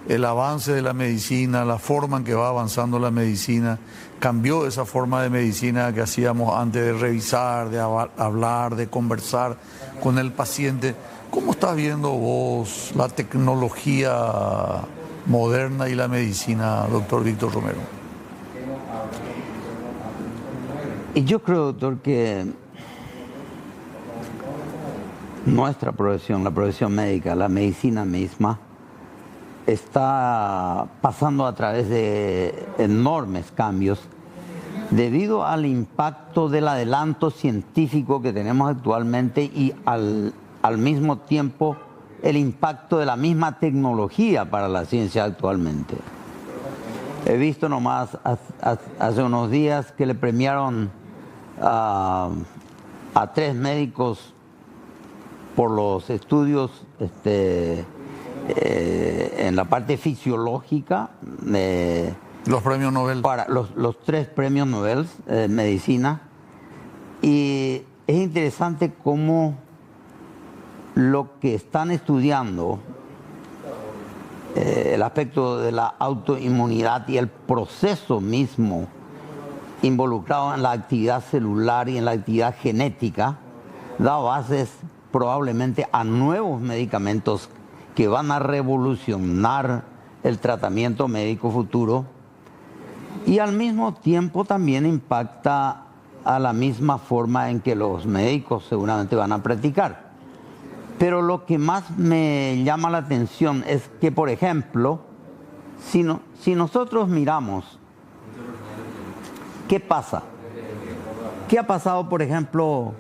El avance de la medicina, la forma en que va avanzando la medicina, cambió esa forma de medicina que hacíamos antes de revisar, de hablar, de conversar con el paciente. ¿Cómo estás viendo vos la tecnología moderna y la medicina, doctor Víctor Romero? Y yo creo, doctor, que nuestra profesión, la profesión médica, la medicina misma, está pasando a través de enormes cambios debido al impacto del adelanto científico que tenemos actualmente y al mismo tiempo el impacto de la misma tecnología para la ciencia actualmente. He visto nomás hace unos días que le premiaron a 3 médicos por los estudios en la parte fisiológica. Los premios Nobel. Para los 3 premios Nobel de medicina. Y es interesante cómo lo que están estudiando, el aspecto de la autoinmunidad y el proceso mismo involucrado en la actividad celular y en la actividad genética, da bases probablemente a nuevos medicamentos que van a revolucionar el tratamiento médico futuro, y al mismo tiempo también impacta a la misma forma en que los médicos seguramente van a practicar. Pero lo que más me llama la atención es que, por ejemplo, si nosotros miramos qué pasa, qué ha pasado, por ejemplo,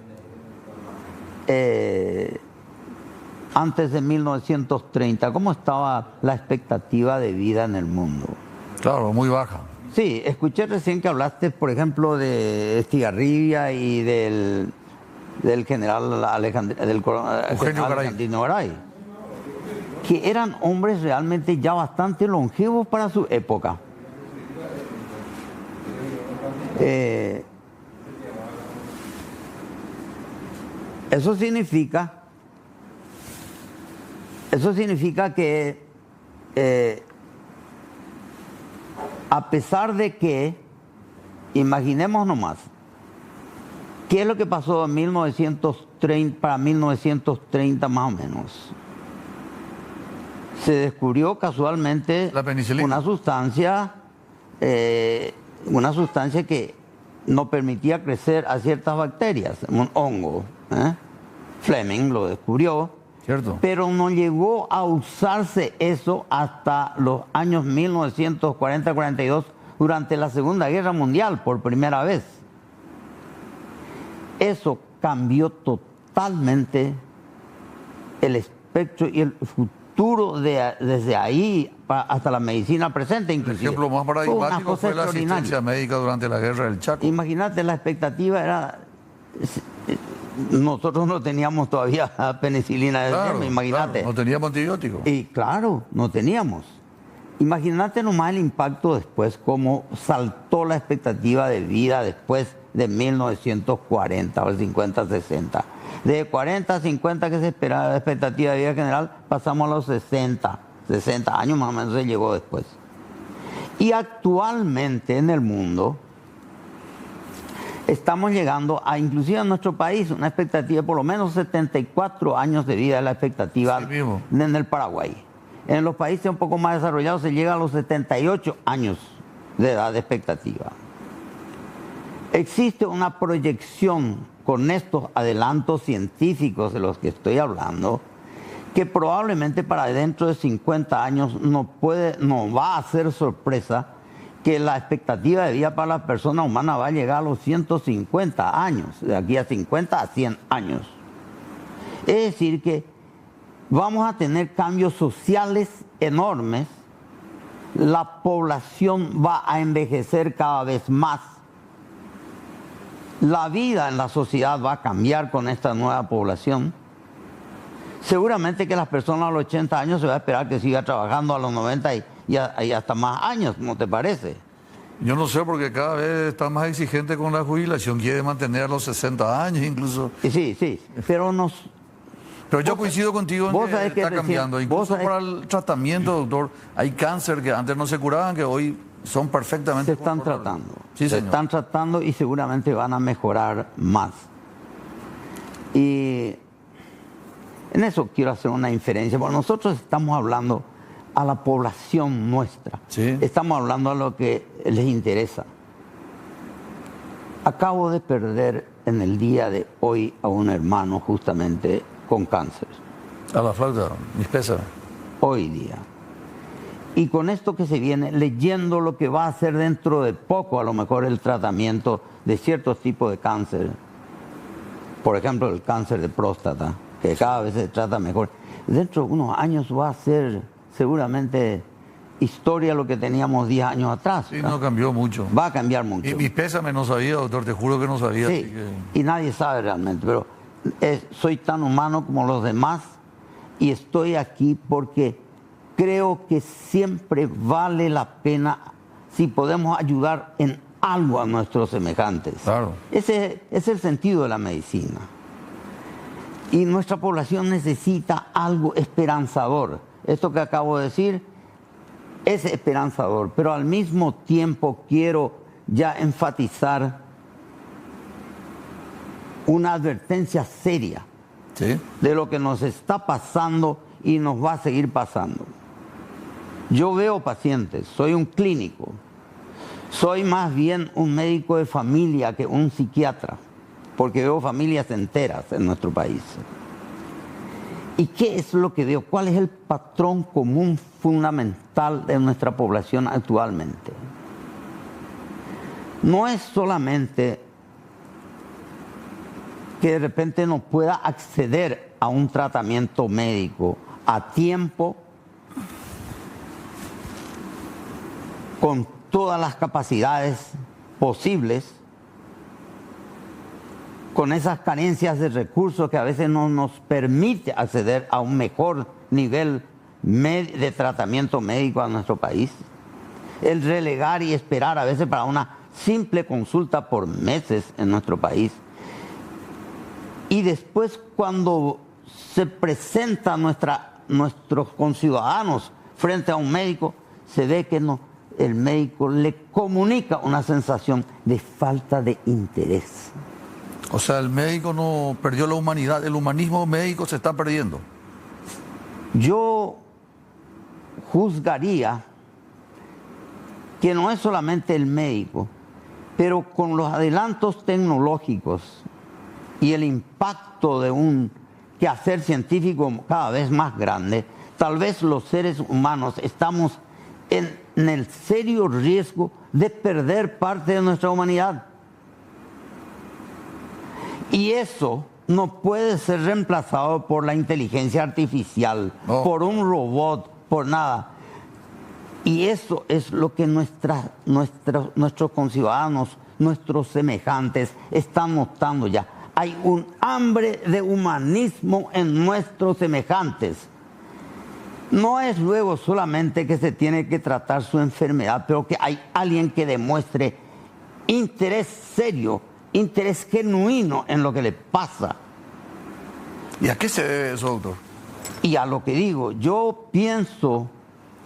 antes de 1930, ¿cómo estaba la expectativa de vida en el mundo? Claro, muy baja. Sí, escuché recién que hablaste, por ejemplo, de Estigarribia y del general Alejandrino Garay, que eran hombres realmente ya bastante longevos para su época. Eso significa que a pesar de que, imaginemos nomás, ¿qué es lo que pasó en 1930, para 1930 más o menos? Se descubrió casualmente la penicilina, una sustancia que no permitía crecer a ciertas bacterias, un hongo. Fleming lo descubrió, ¿cierto? Pero no llegó a usarse eso hasta los años 1940-42, durante la Segunda Guerra Mundial, por primera vez. Eso cambió totalmente el espectro y el futuro desde ahí hasta la medicina presente, inclusive. El ejemplo más paradigmático fue la asistencia médica durante la guerra del Chaco. Imagínate, la expectativa era... Nosotros no teníamos todavía penicilina, claro, imagínate. Claro, no teníamos antibióticos. Y claro, no teníamos. Imagínate nomás el impacto después, cómo saltó la expectativa de vida después de 1940 o 50, 60. De 40 a 50 que se esperaba la expectativa de vida general, pasamos a los 60 años más o menos se llegó después. Y actualmente en el mundo estamos llegando a, inclusive en nuestro país, una expectativa de por lo menos 74 años de vida, es la expectativa en el Paraguay. En los países un poco más desarrollados se llega a los 78 años de edad de expectativa. Existe una proyección con estos adelantos científicos de los que estoy hablando, que probablemente para dentro de 50 años no va a ser sorpresa que la expectativa de vida para la persona humana va a llegar a los 150 años, de aquí a 50 a 100 años. Es decir que vamos a tener cambios sociales enormes, la población va a envejecer cada vez más, la vida en la sociedad va a cambiar con esta nueva población. Seguramente que las personas a los 80 años se va a esperar que siga trabajando a los 90 y hasta más años, ¿no te parece? Yo no sé, porque cada vez está más exigente con la jubilación, quiere mantener a los 60 años incluso. Sí, pero yo coincido contigo en que está cambiando. Incluso para el tratamiento, doctor, hay cáncer que antes no se curaban, que hoy son perfectamente... Se están tratando. Sí, se están tratando y seguramente van a mejorar más. Y en eso quiero hacer una inferencia, porque nosotros estamos hablando a la población nuestra. Sí. Estamos hablando a lo que les interesa. Acabo de perder en el día de hoy a un hermano justamente con cáncer. A la flauta, mis pesas. Hoy día. Y con esto que se viene, leyendo lo que va a ser dentro de poco, a lo mejor el tratamiento de ciertos tipos de cáncer. Por ejemplo, el cáncer de próstata, que cada vez se trata mejor. Dentro de unos años va a ser seguramente historia lo que teníamos 10 años atrás. Sí, no cambió mucho. Va a cambiar mucho. Y mis pésames no sabía, doctor, te juro que no sabía. Sí, así que... y nadie sabe realmente, pero soy tan humano como los demás y estoy aquí porque creo que siempre vale la pena, si podemos ayudar en algo a nuestros semejantes. Claro. Ese es el sentido de la medicina. Y nuestra población necesita algo esperanzador. Esto que acabo de decir es esperanzador, pero al mismo tiempo quiero ya enfatizar una advertencia seria Sí. de lo que nos está pasando y nos va a seguir pasando. Yo veo pacientes, soy un clínico, soy más bien un médico de familia que un psiquiatra, porque veo familias enteras en nuestro país. ¿Y qué es lo que veo? ¿Cuál es el patrón común fundamental de nuestra población actualmente? No es solamente que de repente no pueda acceder a un tratamiento médico a tiempo, con todas las capacidades posibles, con esas carencias de recursos que a veces no nos permite acceder a un mejor nivel de tratamiento médico a nuestro país. El relegar y esperar a veces para una simple consulta por meses en nuestro país. Y después cuando se presenta nuestros conciudadanos frente a un médico, se ve que el médico le comunica una sensación de falta de interés. O sea, el médico no perdió la humanidad, el humanismo médico se está perdiendo. Yo juzgaría que no es solamente el médico, pero con los adelantos tecnológicos y el impacto de un quehacer científico cada vez más grande, tal vez los seres humanos estamos en el serio riesgo de perder parte de nuestra humanidad. Y eso no puede ser reemplazado por la inteligencia artificial, no, por un robot, por nada. Y eso es lo que nuestros conciudadanos, nuestros semejantes están notando ya. Hay un hambre de humanismo en nuestros semejantes. No es luego solamente que se tiene que tratar su enfermedad, pero que hay alguien que demuestre interés serio, interés genuino en lo que le pasa. ¿Y a qué se debe eso, doctor? Y a lo que digo, yo pienso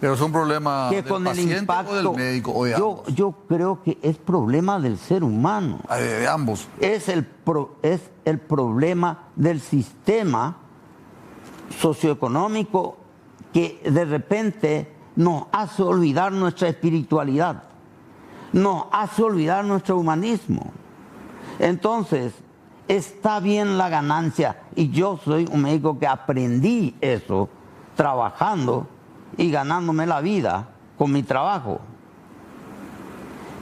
Pero es un problema que del con el paciente impacto, o del médico o de ambos. yo creo que es problema del ser humano. De ambos. Es el problema del sistema socioeconómico que de repente nos hace olvidar nuestra espiritualidad, nos hace olvidar nuestro humanismo. Entonces, está bien la ganancia, y yo soy un médico que aprendí eso trabajando y ganándome la vida con mi trabajo.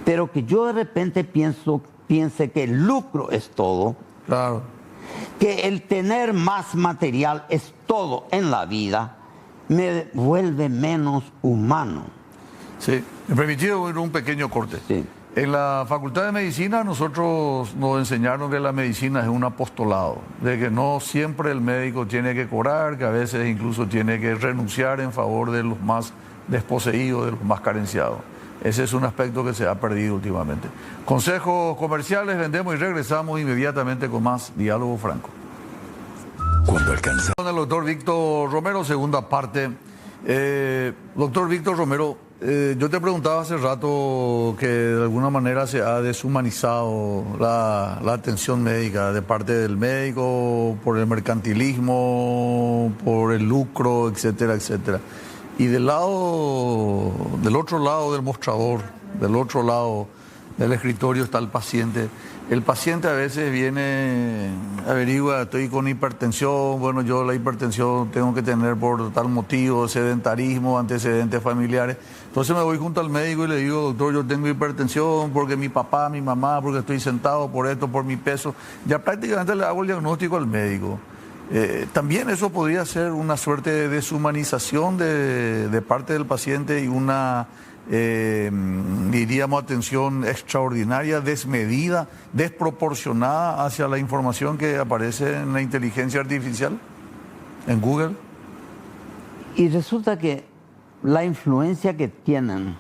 Pero que yo de repente piense que el lucro es todo, Claro. que el tener más material es todo en la vida, me vuelve menos humano. Sí. Me permitió ir un pequeño corte. Sí. En la Facultad de Medicina nosotros nos enseñaron que la medicina es un apostolado, de que no siempre el médico tiene que cobrar, que a veces incluso tiene que renunciar en favor de los más desposeídos, de los más carenciados. Ese es un aspecto que se ha perdido últimamente. Consejos comerciales, vendemos y regresamos inmediatamente con más Diálogo Franco. Cuando alcanza. Con el doctor Víctor Romero, segunda parte. Doctor Víctor Romero, yo te preguntaba hace rato que de alguna manera se ha deshumanizado la atención médica de parte del médico por el mercantilismo, por el lucro, etcétera, etcétera. Y del otro lado del mostrador, del otro lado del escritorio está el paciente. El paciente a veces viene, averigua, estoy con hipertensión, bueno, yo la hipertensión tengo que tener por tal motivo, sedentarismo, antecedentes familiares. Entonces me voy junto al médico y le digo, doctor, yo tengo hipertensión porque mi papá, mi mamá, porque estoy sentado por esto, por mi peso. Ya prácticamente le hago el diagnóstico al médico. También eso podría ser una suerte de deshumanización de parte del paciente y una, diríamos, atención extraordinaria, desmedida, desproporcionada hacia la información que aparece en la inteligencia artificial, en Google. Y resulta que la influencia que tienen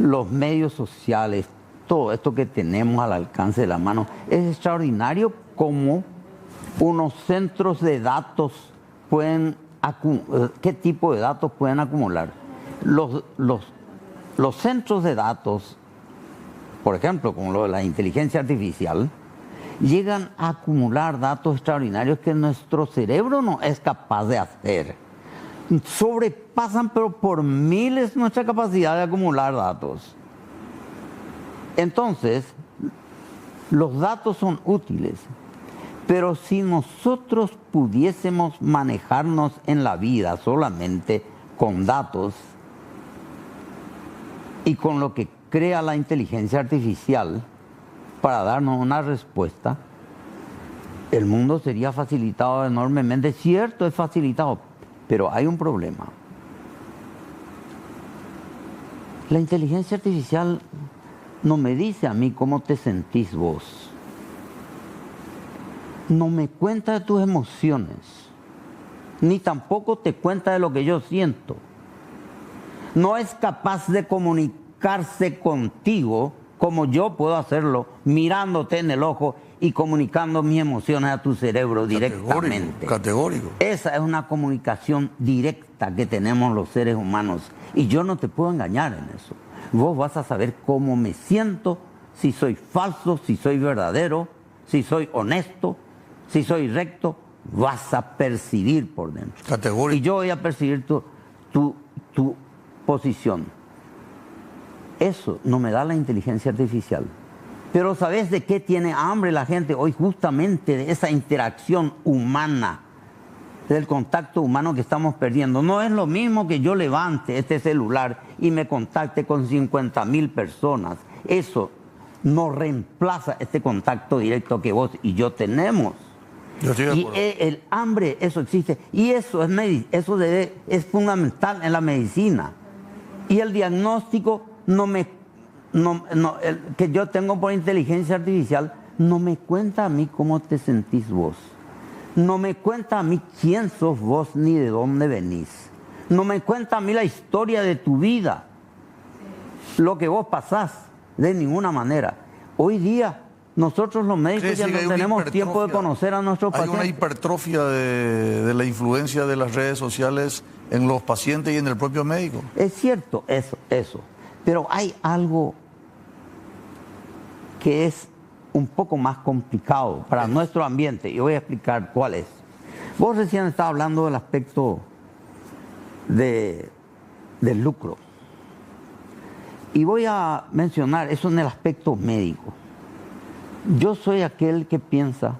los medios sociales, todo esto que tenemos al alcance de la mano, es extraordinario cómo unos centros de datos pueden, qué tipo de datos pueden acumular. Los centros de datos, por ejemplo, como lo de la inteligencia artificial, llegan a acumular datos extraordinarios que nuestro cerebro no es capaz de hacer. Sobrepasan, pero por miles, nuestra capacidad de acumular datos. Entonces, los datos son útiles, pero si nosotros pudiésemos manejarnos en la vida solamente con datos y con lo que crea la inteligencia artificial para darnos una respuesta, el mundo sería facilitado enormemente. Cierto, es facilitado, pero hay un problema. La inteligencia artificial no me dice a mí cómo te sentís vos. No me cuenta de tus emociones, ni tampoco te cuenta de lo que yo siento. No es capaz de comunicarse contigo como yo puedo hacerlo, mirándote en el ojo y comunicando mis emociones a tu cerebro directamente. Categórico. Esa es una comunicación directa que tenemos los seres humanos. Y yo no te puedo engañar en eso. Vos vas a saber cómo me siento, si soy falso, si soy verdadero, si soy honesto, si soy recto. Vas a percibir por dentro. Categórico. Y yo voy a percibir tu posición. Eso no me da la inteligencia artificial. Pero ¿sabes de qué tiene hambre la gente hoy? Justamente de esa interacción humana, del contacto humano que estamos perdiendo. No es lo mismo que yo levante este celular y me contacte con 50.000 personas. Eso no reemplaza este contacto directo que vos y yo tenemos. Yo estoy de Y acuerdo. el hambre, eso existe. Y eso es fundamental en la medicina. Y el diagnóstico que yo tengo por inteligencia artificial no me cuenta a mí cómo te sentís vos. No me cuenta a mí quién sos vos ni de dónde venís. No me cuenta a mí la historia de tu vida, lo que vos pasás, de ninguna manera. Hoy día, nosotros los médicos ya no tenemos tiempo de conocer a nuestros pacientes. Hay una hipertrofia de la influencia de las redes sociales en los pacientes y en el propio médico. Es cierto, eso. Pero hay algo que es un poco más complicado para nuestro ambiente, y voy a explicar cuál es. Vos recién estabas hablando del aspecto del lucro. Y voy a mencionar eso en el aspecto médico. Yo soy aquel que piensa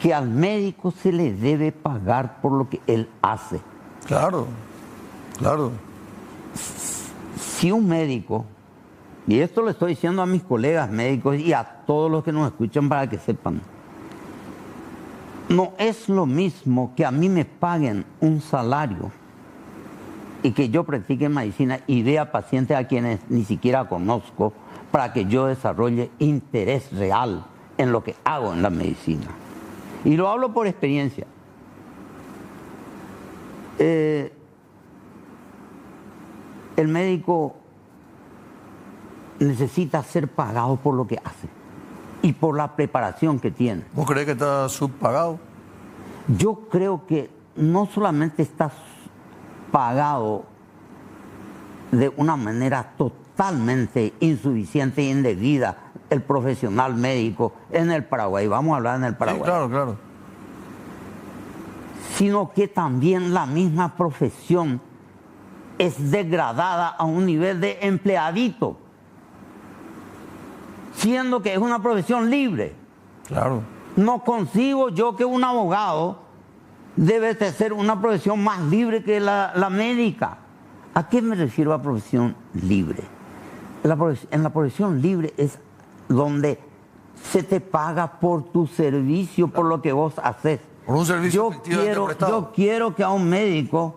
que al médico se le debe pagar por lo que él hace. Claro, claro. Si un médico, y esto le estoy diciendo a mis colegas médicos y a todos los que nos escuchan para que sepan, no es lo mismo que a mí me paguen un salario y que yo practique medicina y vea pacientes a quienes ni siquiera conozco para que yo desarrolle interés real en lo que hago en la medicina. Y lo hablo por experiencia. El médico necesita ser pagado por lo que hace y por la preparación que tiene. ¿Vos creés que está subpagado? Yo creo que no solamente está pagado de una manera totalmente insuficiente e indebida el profesional médico en el Paraguay, vamos a hablar en el Paraguay. Sí, claro, claro. Sino que también la misma profesión es degradada a un nivel de empleadito, siendo que es una profesión libre. Claro. No concibo yo que un abogado debe de ser una profesión más libre que la médica. ¿A qué me refiero a profesión libre? En la profesión libre es donde se te paga por tu servicio, por lo que vos haces. Por un servicio efectivamente prestado. Yo quiero que a un médico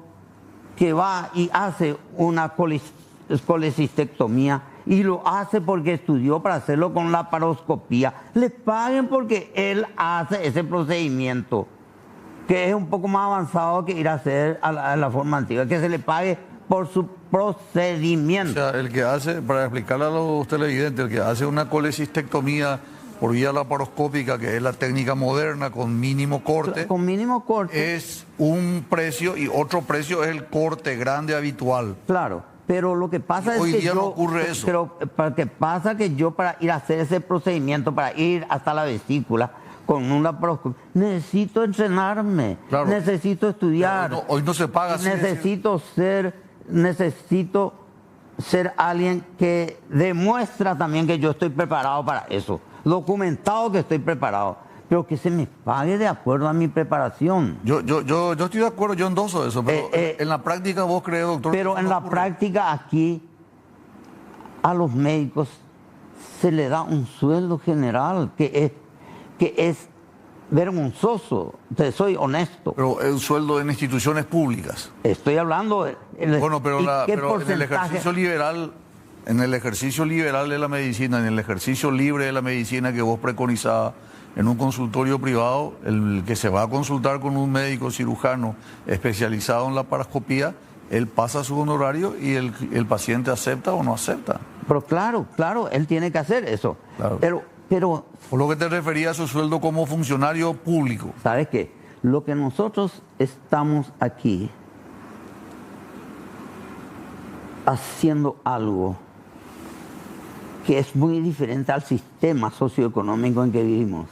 que va y hace una colecistectomía y lo hace porque estudió para hacerlo con la laparoscopía, le paguen porque él hace ese procedimiento, que es un poco más avanzado que ir a hacer a la forma antigua, que se le pague por procedimiento. O sea, el que hace, para explicarle a los televidentes, el que hace una colecistectomía por vía laparoscópica, que es la técnica moderna con mínimo corte, Con mínimo corte. es un precio y otro precio es el corte grande habitual. Claro, pero lo que pasa Hoy es que día no ocurre eso. Pero lo que pasa es que yo para ir a hacer ese procedimiento, para ir hasta la vesícula con una laparoscopia, necesito entrenarme, Claro. necesito estudiar, Hoy no se paga así. necesito ser alguien que demuestra también que yo estoy preparado para eso, documentado que estoy preparado, pero que se me pague de acuerdo a mi preparación. Yo estoy de acuerdo, yo endoso eso, pero en la práctica vos crees, doctor. Pero que en no la ocurre. práctica aquí a los médicos se le da un sueldo general que es vergonzoso. Te soy honesto. Pero es un sueldo en instituciones públicas. Estoy hablando de... Bueno, pero, ¿y qué pero en el ejercicio liberal, en el ejercicio liberal de la medicina, en el ejercicio libre de la medicina que vos preconizabas en un consultorio privado, el que se va a consultar con un médico cirujano especializado en la laparoscopía, él pasa su honorario y el paciente acepta o no acepta. Pero claro, él tiene que hacer eso. Claro. Pero Por lo que te refería a su sueldo como funcionario público. ¿sabes qué? Lo que nosotros estamos aquí haciendo algo que es muy diferente al sistema socioeconómico en que vivimos.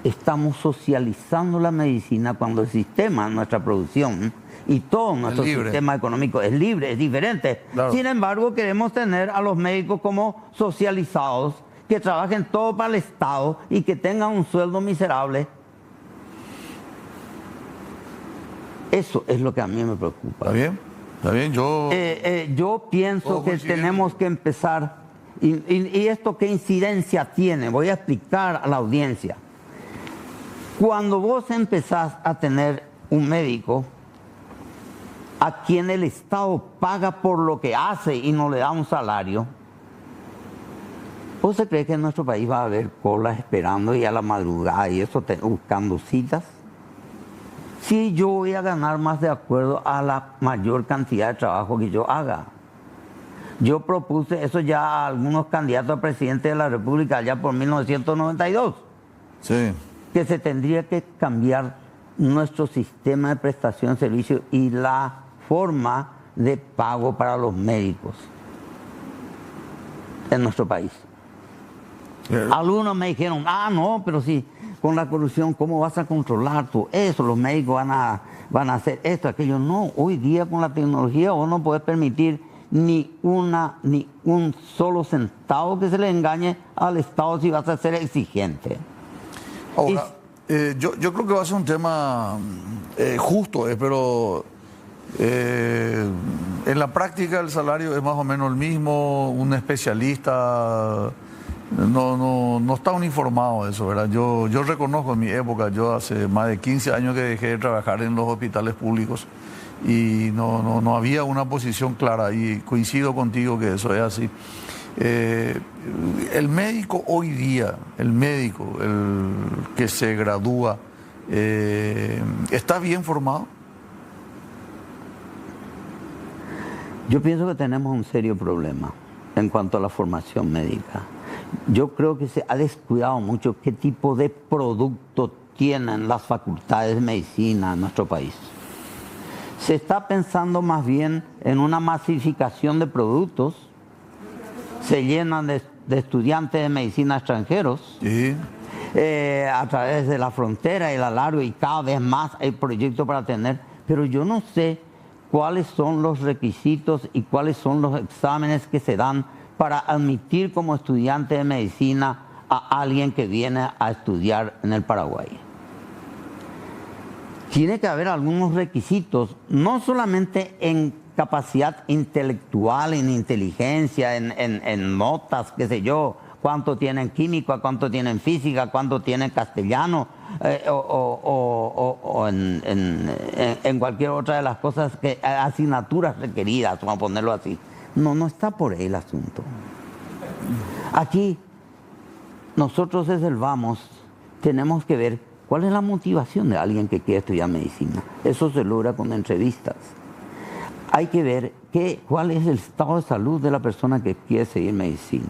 Estamos socializando la medicina cuando el sistema, nuestra producción y todo nuestro sistema económico es libre, es diferente. Claro. Sin embargo, queremos tener a los médicos como socializados, que trabajen todo para el Estado y que tengan un sueldo miserable. Eso es lo que a mí me preocupa. ¿Está bien? ¿Está bien? Yo pienso Puedo que coincidir. tenemos que empezar, y esto qué incidencia tiene, voy a explicar a la audiencia. Cuando vos empezás a tener un médico a quien el Estado paga por lo que hace y no le da un salario, ¿vos se cree que en nuestro país va a haber colas esperando y a la madrugada y eso buscando citas? Sí, yo voy a ganar más de acuerdo a la mayor cantidad de trabajo que yo haga. Yo propuse eso ya a algunos candidatos a presidente de la República allá por 1992, Sí. que se tendría que cambiar nuestro sistema de prestación de servicios y la forma de pago para los médicos en nuestro país. Algunos me dijeron, no, pero sí, con la corrupción, ¿cómo vas a controlar tú eso? Los médicos van a hacer esto, aquello. No, hoy día con la tecnología vos no podés permitir ni un solo centavo que se le engañe al Estado si vas a ser exigente. Ahora, yo creo que va a ser un tema justo, pero en la práctica el salario es más o menos el mismo. Un especialista no está uniformado de eso, ¿verdad? Yo reconozco en mi época, yo hace más de 15 años que dejé de trabajar en los hospitales públicos y no había una posición clara, y coincido contigo que eso es así. El médico hoy día, el que se gradúa, ¿está bien formado? Yo pienso que tenemos un serio problema en cuanto a la formación médica. Yo creo que se ha descuidado mucho qué tipo de producto tienen las facultades de medicina en nuestro país. Se está pensando más bien en una masificación de productos. Se llenan de estudiantes de medicina extranjeros. Sí. A través de la frontera y el alargo, y cada vez más hay proyectos para tener, pero yo no sé cuáles son los requisitos y cuáles son los exámenes que se dan para admitir como estudiante de medicina a alguien que viene a estudiar en el Paraguay. Tiene que haber algunos requisitos, no solamente en capacidad intelectual, en inteligencia, en notas, qué sé yo, cuánto tienen química, cuánto tienen física, cuánto tienen castellano, o en cualquier otra de las cosas, asignaturas requeridas, vamos a ponerlo así. No está por ahí el asunto. Aquí, nosotros desde el Vamos tenemos que ver cuál es la motivación de alguien que quiere estudiar medicina. Eso se logra con entrevistas. hay que ver cuál es el estado de salud de la persona que quiere seguir medicina.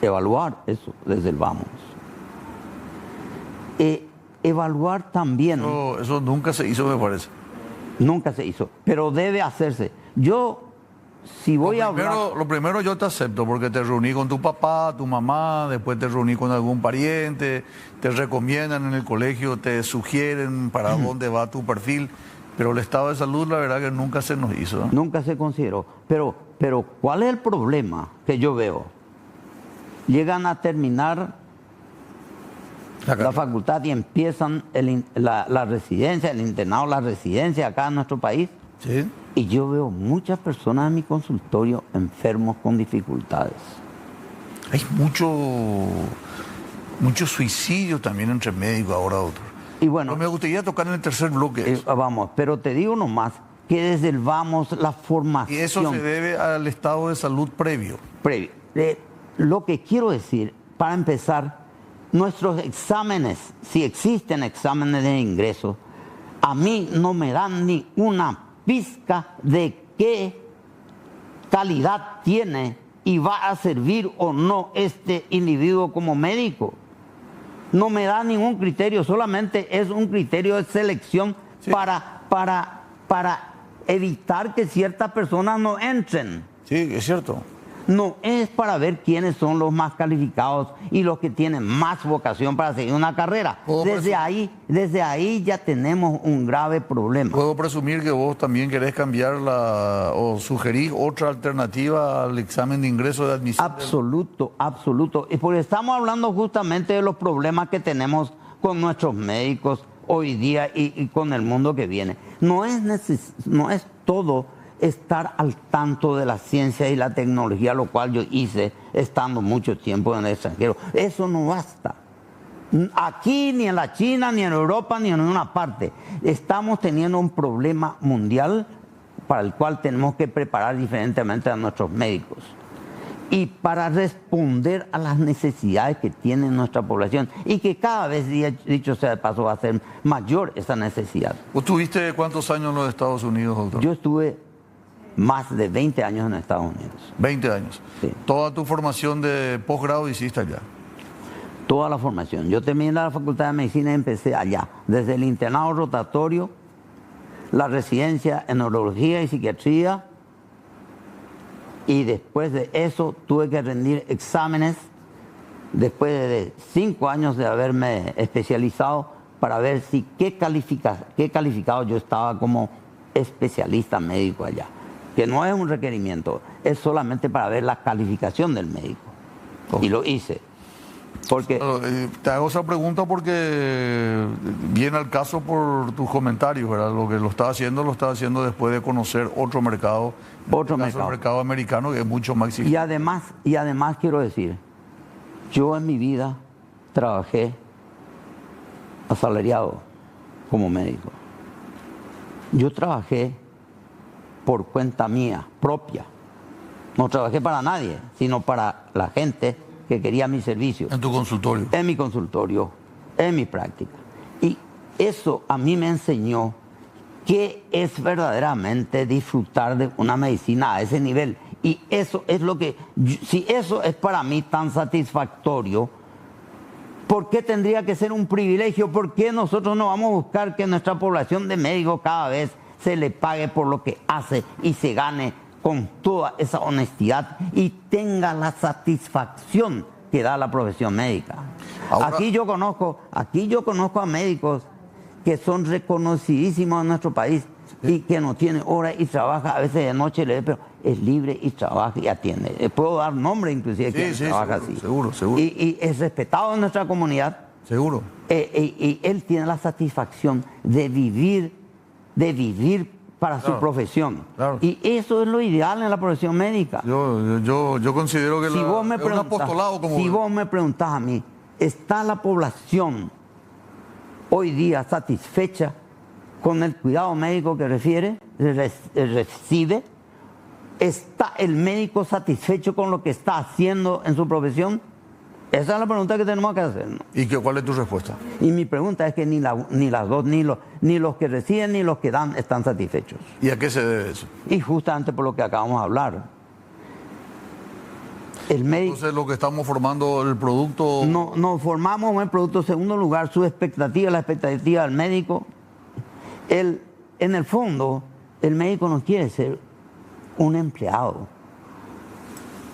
Evaluar eso desde el vamos. Evaluar también. Eso nunca se hizo, me parece. Nunca se hizo, pero debe hacerse. Yo, si voy a hablar... Lo primero yo te acepto, porque te reuní con tu papá, tu mamá, después te reuní con algún pariente, te recomiendan en el colegio, te sugieren para dónde va tu perfil, pero el estado de salud, la verdad que nunca se nos hizo. Nunca se consideró. Pero ¿cuál es el problema que yo veo? Llegan a terminar la facultad y empiezan la residencia, el internado, la residencia acá en nuestro país. Sí. Y yo veo muchas personas en mi consultorio enfermos con dificultades. Hay mucho suicidio también entre médicos ahora, doctor. Y bueno, pero me gustaría tocar en el tercer bloque. Vamos, pero te digo nomás que desde el vamos, la formación... Y eso se debe al estado de salud previo. Lo que quiero decir, para empezar, nuestros exámenes, si existen exámenes de ingreso, a mí no me dan ni una pizca de qué calidad tiene y va a servir o no este individuo como médico. No me da ningún criterio, solamente es un criterio de selección, sí, para evitar que ciertas personas no entren. Sí, es cierto. No es para ver quiénes son los más calificados y los que tienen más vocación para seguir una carrera. Desde ahí ya tenemos un grave problema. ¿Puedo presumir que vos también querés cambiar o sugerís otra alternativa al examen de ingreso de admisión? Absoluto. Y porque estamos hablando justamente de los problemas que tenemos con nuestros médicos hoy día y con el mundo que viene. No es todo estar al tanto de la ciencia y la tecnología, lo cual yo hice estando mucho tiempo en el extranjero. Eso no basta. Aquí, ni en la China, ni en Europa, ni en ninguna parte. Estamos teniendo un problema mundial para el cual tenemos que preparar diferentemente a nuestros médicos. Y para responder a las necesidades que tiene nuestra población. Y que cada vez, dicho sea de paso, va a ser mayor esa necesidad. ¿Vos tuviste cuántos años en los Estados Unidos, doctor? Yo estuve más de 20 años en Estados Unidos. 20 años. Sí. ¿Toda tu formación de posgrado hiciste allá? Toda la formación. Yo terminé la Facultad de Medicina y empecé allá. Desde el internado rotatorio, la residencia en neurología y psiquiatría. Y después de eso tuve que rendir exámenes, después de 5 años de haberme especializado, para ver si qué calificado yo estaba como especialista médico allá. Que no es un requerimiento, es solamente para ver la calificación del médico. Y lo hice. Porque... Te hago esa pregunta porque viene al caso por tus comentarios, ¿verdad? Lo que lo estaba haciendo después de conocer otro mercado. El mercado americano, que es mucho más exigente. Y además quiero decir, yo en mi vida trabajé asalariado como médico. Yo trabajé por cuenta mía, propia. No trabajé para nadie, sino para la gente que quería mi servicio. ¿En tu consultorio? En mi consultorio, en mi práctica. Y eso a mí me enseñó qué es verdaderamente disfrutar de una medicina a ese nivel. Y eso es lo que, si eso es para mí tan satisfactorio, ¿por qué tendría que ser un privilegio? ¿Por qué nosotros no vamos a buscar que nuestra población de médicos cada vez se le pague por lo que hace y se gane con toda esa honestidad y tenga la satisfacción que da la profesión médica? Ahora, aquí yo conozco a médicos que son reconocidísimos en nuestro país y que no tienen hora y trabaja a veces de noche, pero es libre y trabaja y atiende. Puedo dar nombre inclusive quien trabaja así. Seguro. Y es respetado en nuestra comunidad. Seguro. Y él tiene la satisfacción de vivir para su profesión. Claro. Y eso es lo ideal en la profesión médica. Yo considero que si vos me es un apostolado como... Si vos me preguntás a mí, ¿está la población hoy día satisfecha con el cuidado médico que recibe? ¿Está el médico satisfecho con lo que está haciendo en su profesión? Esa es la pregunta que tenemos que hacer, ¿no? ¿Y cuál es tu respuesta? Y mi pregunta es que ni las dos, ni los que reciben ni los que dan están satisfechos. ¿Y a qué se debe eso? Y justamente por lo que acabamos de hablar. El médico... Entonces lo que estamos formando el producto... No formamos el producto. En segundo lugar, su expectativa, la expectativa del médico. En el fondo, el médico no quiere ser un empleado.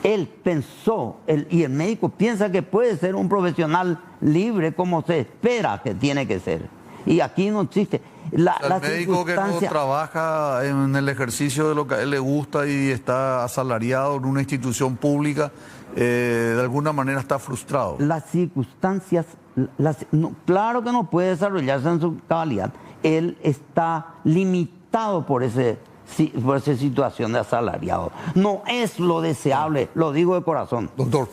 Él pensó, y el médico piensa que puede ser un profesional libre como se espera que tiene que ser. Y aquí no existe. El médico que no trabaja en el ejercicio de lo que a él le gusta y está asalariado en una institución pública, de alguna manera está frustrado. Las circunstancias, claro que no puede desarrollarse en su cabalidad. Él está limitado por esa situación de asalariado. No es lo deseable, lo digo de corazón. Doctor,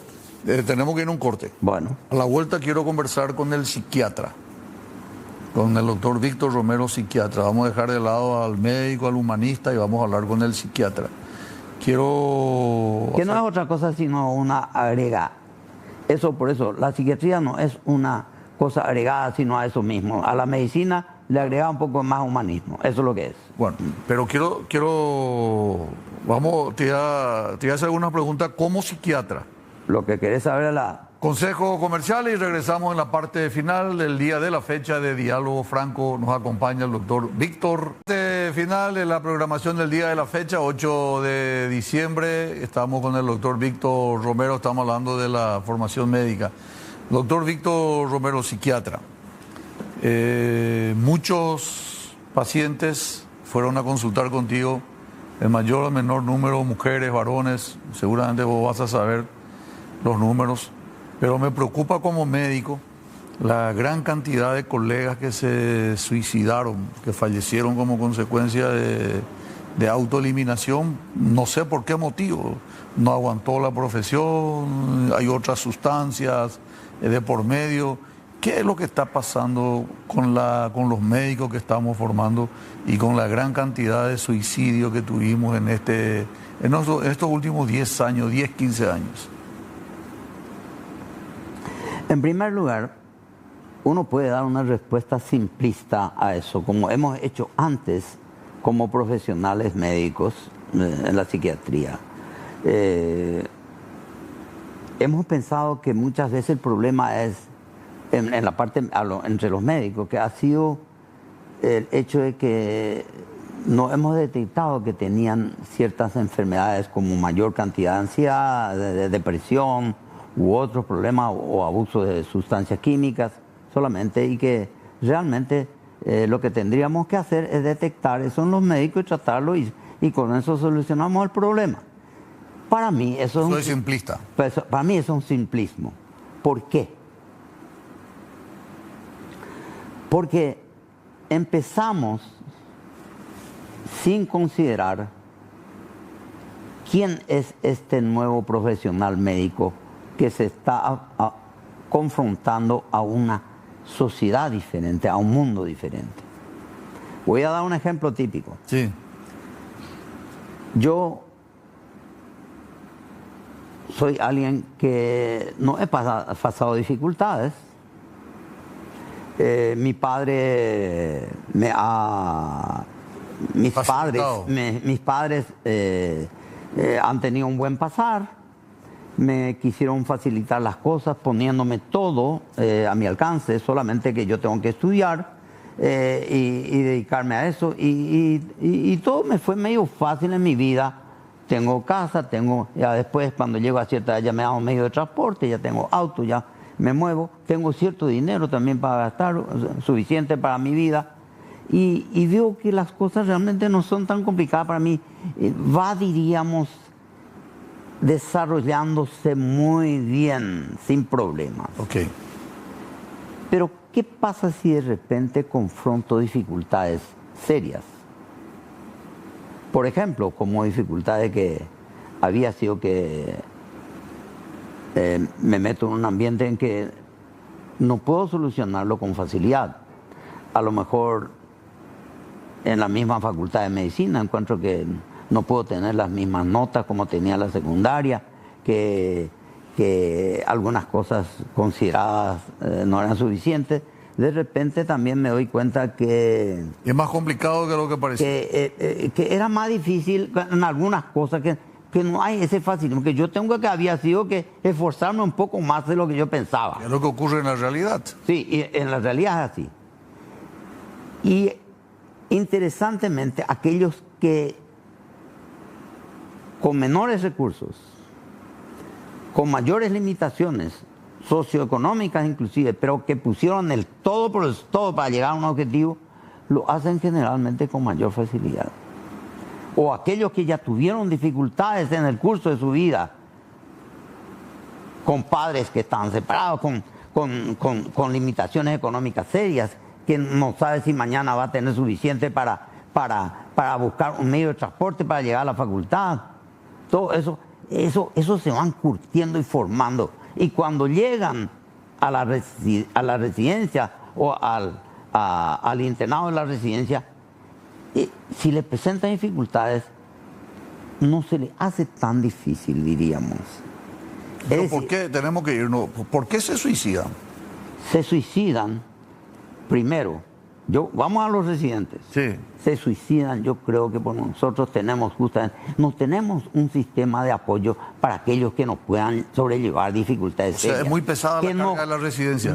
tenemos que ir a un corte. Bueno. A la vuelta quiero conversar con el psiquiatra, con el doctor Víctor Romero, psiquiatra. Vamos a dejar de lado al médico, al humanista y vamos a hablar con el psiquiatra. Quiero... Que no es otra cosa sino una agregada. Por eso, la psiquiatría no es una cosa agregada sino a eso mismo. A la medicina le agrega un poco más humanismo. Eso es lo que es. Bueno, pero te voy a hacer algunas preguntas como psiquiatra. Lo que querés saber es la... Consejo comercial y regresamos en la parte final del día de la fecha de Diálogo Franco. Nos acompaña el doctor Víctor. Final de la programación del día de la fecha, 8 de diciembre. Estamos con el doctor Víctor Romero, estamos hablando de la formación médica. Doctor Víctor Romero, psiquiatra. Muchos pacientes fueron a consultar contigo, el mayor o menor número, mujeres, varones, seguramente vos vas a saber los números, pero me preocupa como médico la gran cantidad de colegas que se suicidaron, que fallecieron como consecuencia de autoeliminación, no sé por qué motivo, no aguantó la profesión, hay otras sustancias de por medio. ¿Qué es lo que está pasando con los médicos que estamos formando y con la gran cantidad de suicidios que tuvimos en estos últimos 10 años, 10, 15 años? En primer lugar, uno puede dar una respuesta simplista a eso, como hemos hecho antes como profesionales médicos en la psiquiatría. Hemos pensado que muchas veces el problema es en la parte entre los médicos, que ha sido el hecho de que no hemos detectado que tenían ciertas enfermedades como mayor cantidad de ansiedad, de depresión u otros problemas o abuso de sustancias químicas solamente, y que realmente lo que tendríamos que hacer es detectar eso en los médicos y tratarlo y con eso solucionamos el problema. Para mí eso es simplista. Para mí eso es un simplismo. ¿Por qué? Porque empezamos sin considerar quién es este nuevo profesional médico que se está confrontando a una sociedad diferente, a un mundo diferente. Voy a dar un ejemplo típico. Sí. Yo soy alguien que no he pasado dificultades. Mi padre mis padres han tenido un buen pasar, me quisieron facilitar las cosas poniéndome todo a mi alcance, solamente que yo tengo que estudiar y dedicarme a eso, y todo me fue medio fácil en mi vida. Tengo casa, ya después cuando llego a cierta edad ya me hago medio de transporte, ya tengo auto, ya me muevo, tengo cierto dinero también para gastar, suficiente para mi vida, y veo que las cosas realmente no son tan complicadas para mí. Diríamos, desarrollándose muy bien, sin problemas. Okay. Pero, ¿qué pasa si de repente confronto dificultades serias? Por ejemplo, como dificultades que había sido que me meto en un ambiente en que no puedo solucionarlo con facilidad. A lo mejor en la misma facultad de medicina encuentro que no puedo tener las mismas notas como tenía la secundaria, que que algunas cosas consideradas no eran suficientes, de repente también me doy cuenta que... Es más complicado que lo que parecía. Que era más difícil en algunas cosas, que no hay ese facilismo, que yo tengo que había sido que esforzarme un poco más de lo que yo pensaba. Es lo que ocurre en la realidad. Sí, y en la realidad es así. Y interesantemente, aquellos que con menores recursos, con mayores limitaciones socioeconómicas inclusive, pero que pusieron el todo por el todo para llegar a un objetivo, lo hacen generalmente con mayor facilidad. O aquellos que ya tuvieron dificultades en el curso de su vida, con padres que estaban separados, con limitaciones económicas serias, que no sabe si mañana va a tener suficiente para buscar un medio de transporte para llegar a la facultad. Todo eso se van curtiendo y formando. Y cuando llegan a la residencia o al internado de la residencia, si le presentan dificultades, no se le hace tan difícil, diríamos. Pero ¿por qué tenemos que irnos? ¿Por qué se suicidan? Se suicidan, primero, vamos a los residentes. Sí. Se suicidan, yo creo que por nosotros no tenemos un sistema de apoyo para aquellos que no puedan sobrellevar dificultades. O sea, es muy pesada la carga de la residencia.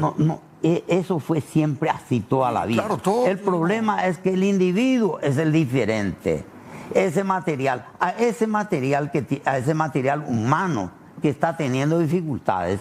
Eso fue siempre así toda la vida. Claro, el problema es que el individuo es el diferente. A ese material humano que está teniendo dificultades,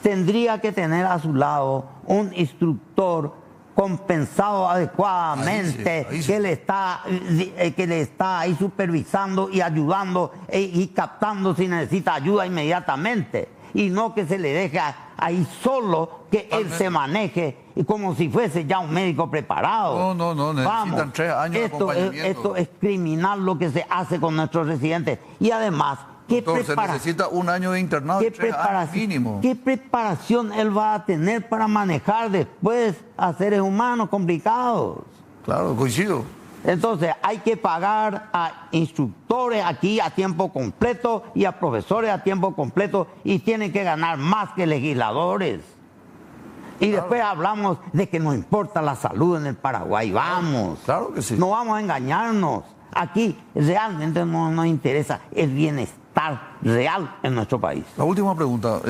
tendría que tener a su lado un instructor compensado adecuadamente, ahí sí. Que le está ahí supervisando y ayudando y captando si necesita ayuda inmediatamente, y no que se le deje ahí solo, que él se maneje y como si fuese ya un médico preparado. No, necesitan 3 años de acompañamiento. Esto es criminal lo que se hace con nuestros residentes. Y además, se necesita 1 año de internado y 3 años mínimo. ¿Qué preparación él va a tener para manejar después a seres humanos complicados? Claro, coincido. Entonces hay que pagar a instructores aquí a tiempo completo y a profesores a tiempo completo, y tienen que ganar más que legisladores. Y después hablamos de que nos importa la salud en el Paraguay. Vamos. Claro que sí. No vamos a engañarnos. Aquí realmente no nos interesa el bienestar real en nuestro país. La última pregunta,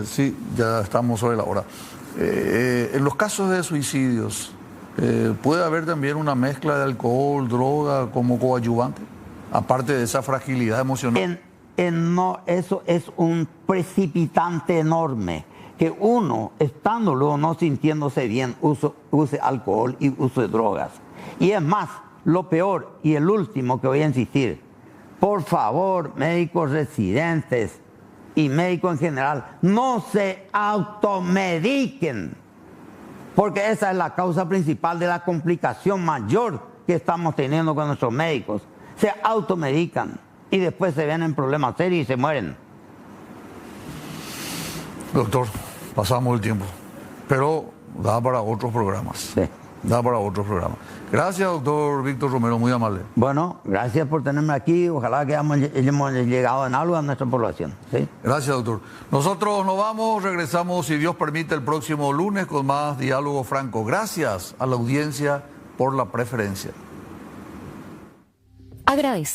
sí, ya estamos sobre la hora. En los casos de suicidios, ¿puede haber también una mezcla de alcohol, droga como coadyuvante? Aparte de esa fragilidad emocional. No, eso es un precipitante enorme. Que uno, estando luego no sintiéndose bien, use alcohol y use drogas. Y es más, lo peor y el último que voy a insistir: por favor, médicos residentes y médicos en general, no se automediquen, porque esa es la causa principal de la complicación mayor que estamos teniendo con nuestros médicos. Se automedican y después se ven en problemas serios y se mueren. Doctor, pasamos el tiempo, pero da para otros programas. Sí. Da para otros programas. Gracias, doctor Víctor Romero, muy amable. Bueno, gracias por tenerme aquí. Ojalá que hayamos llegado en algo a nuestra población. ¿Sí? Gracias, doctor. Nosotros nos vamos, regresamos, si Dios permite, el próximo lunes con más Diálogo Franco. Gracias a la audiencia por la preferencia. Agradecemos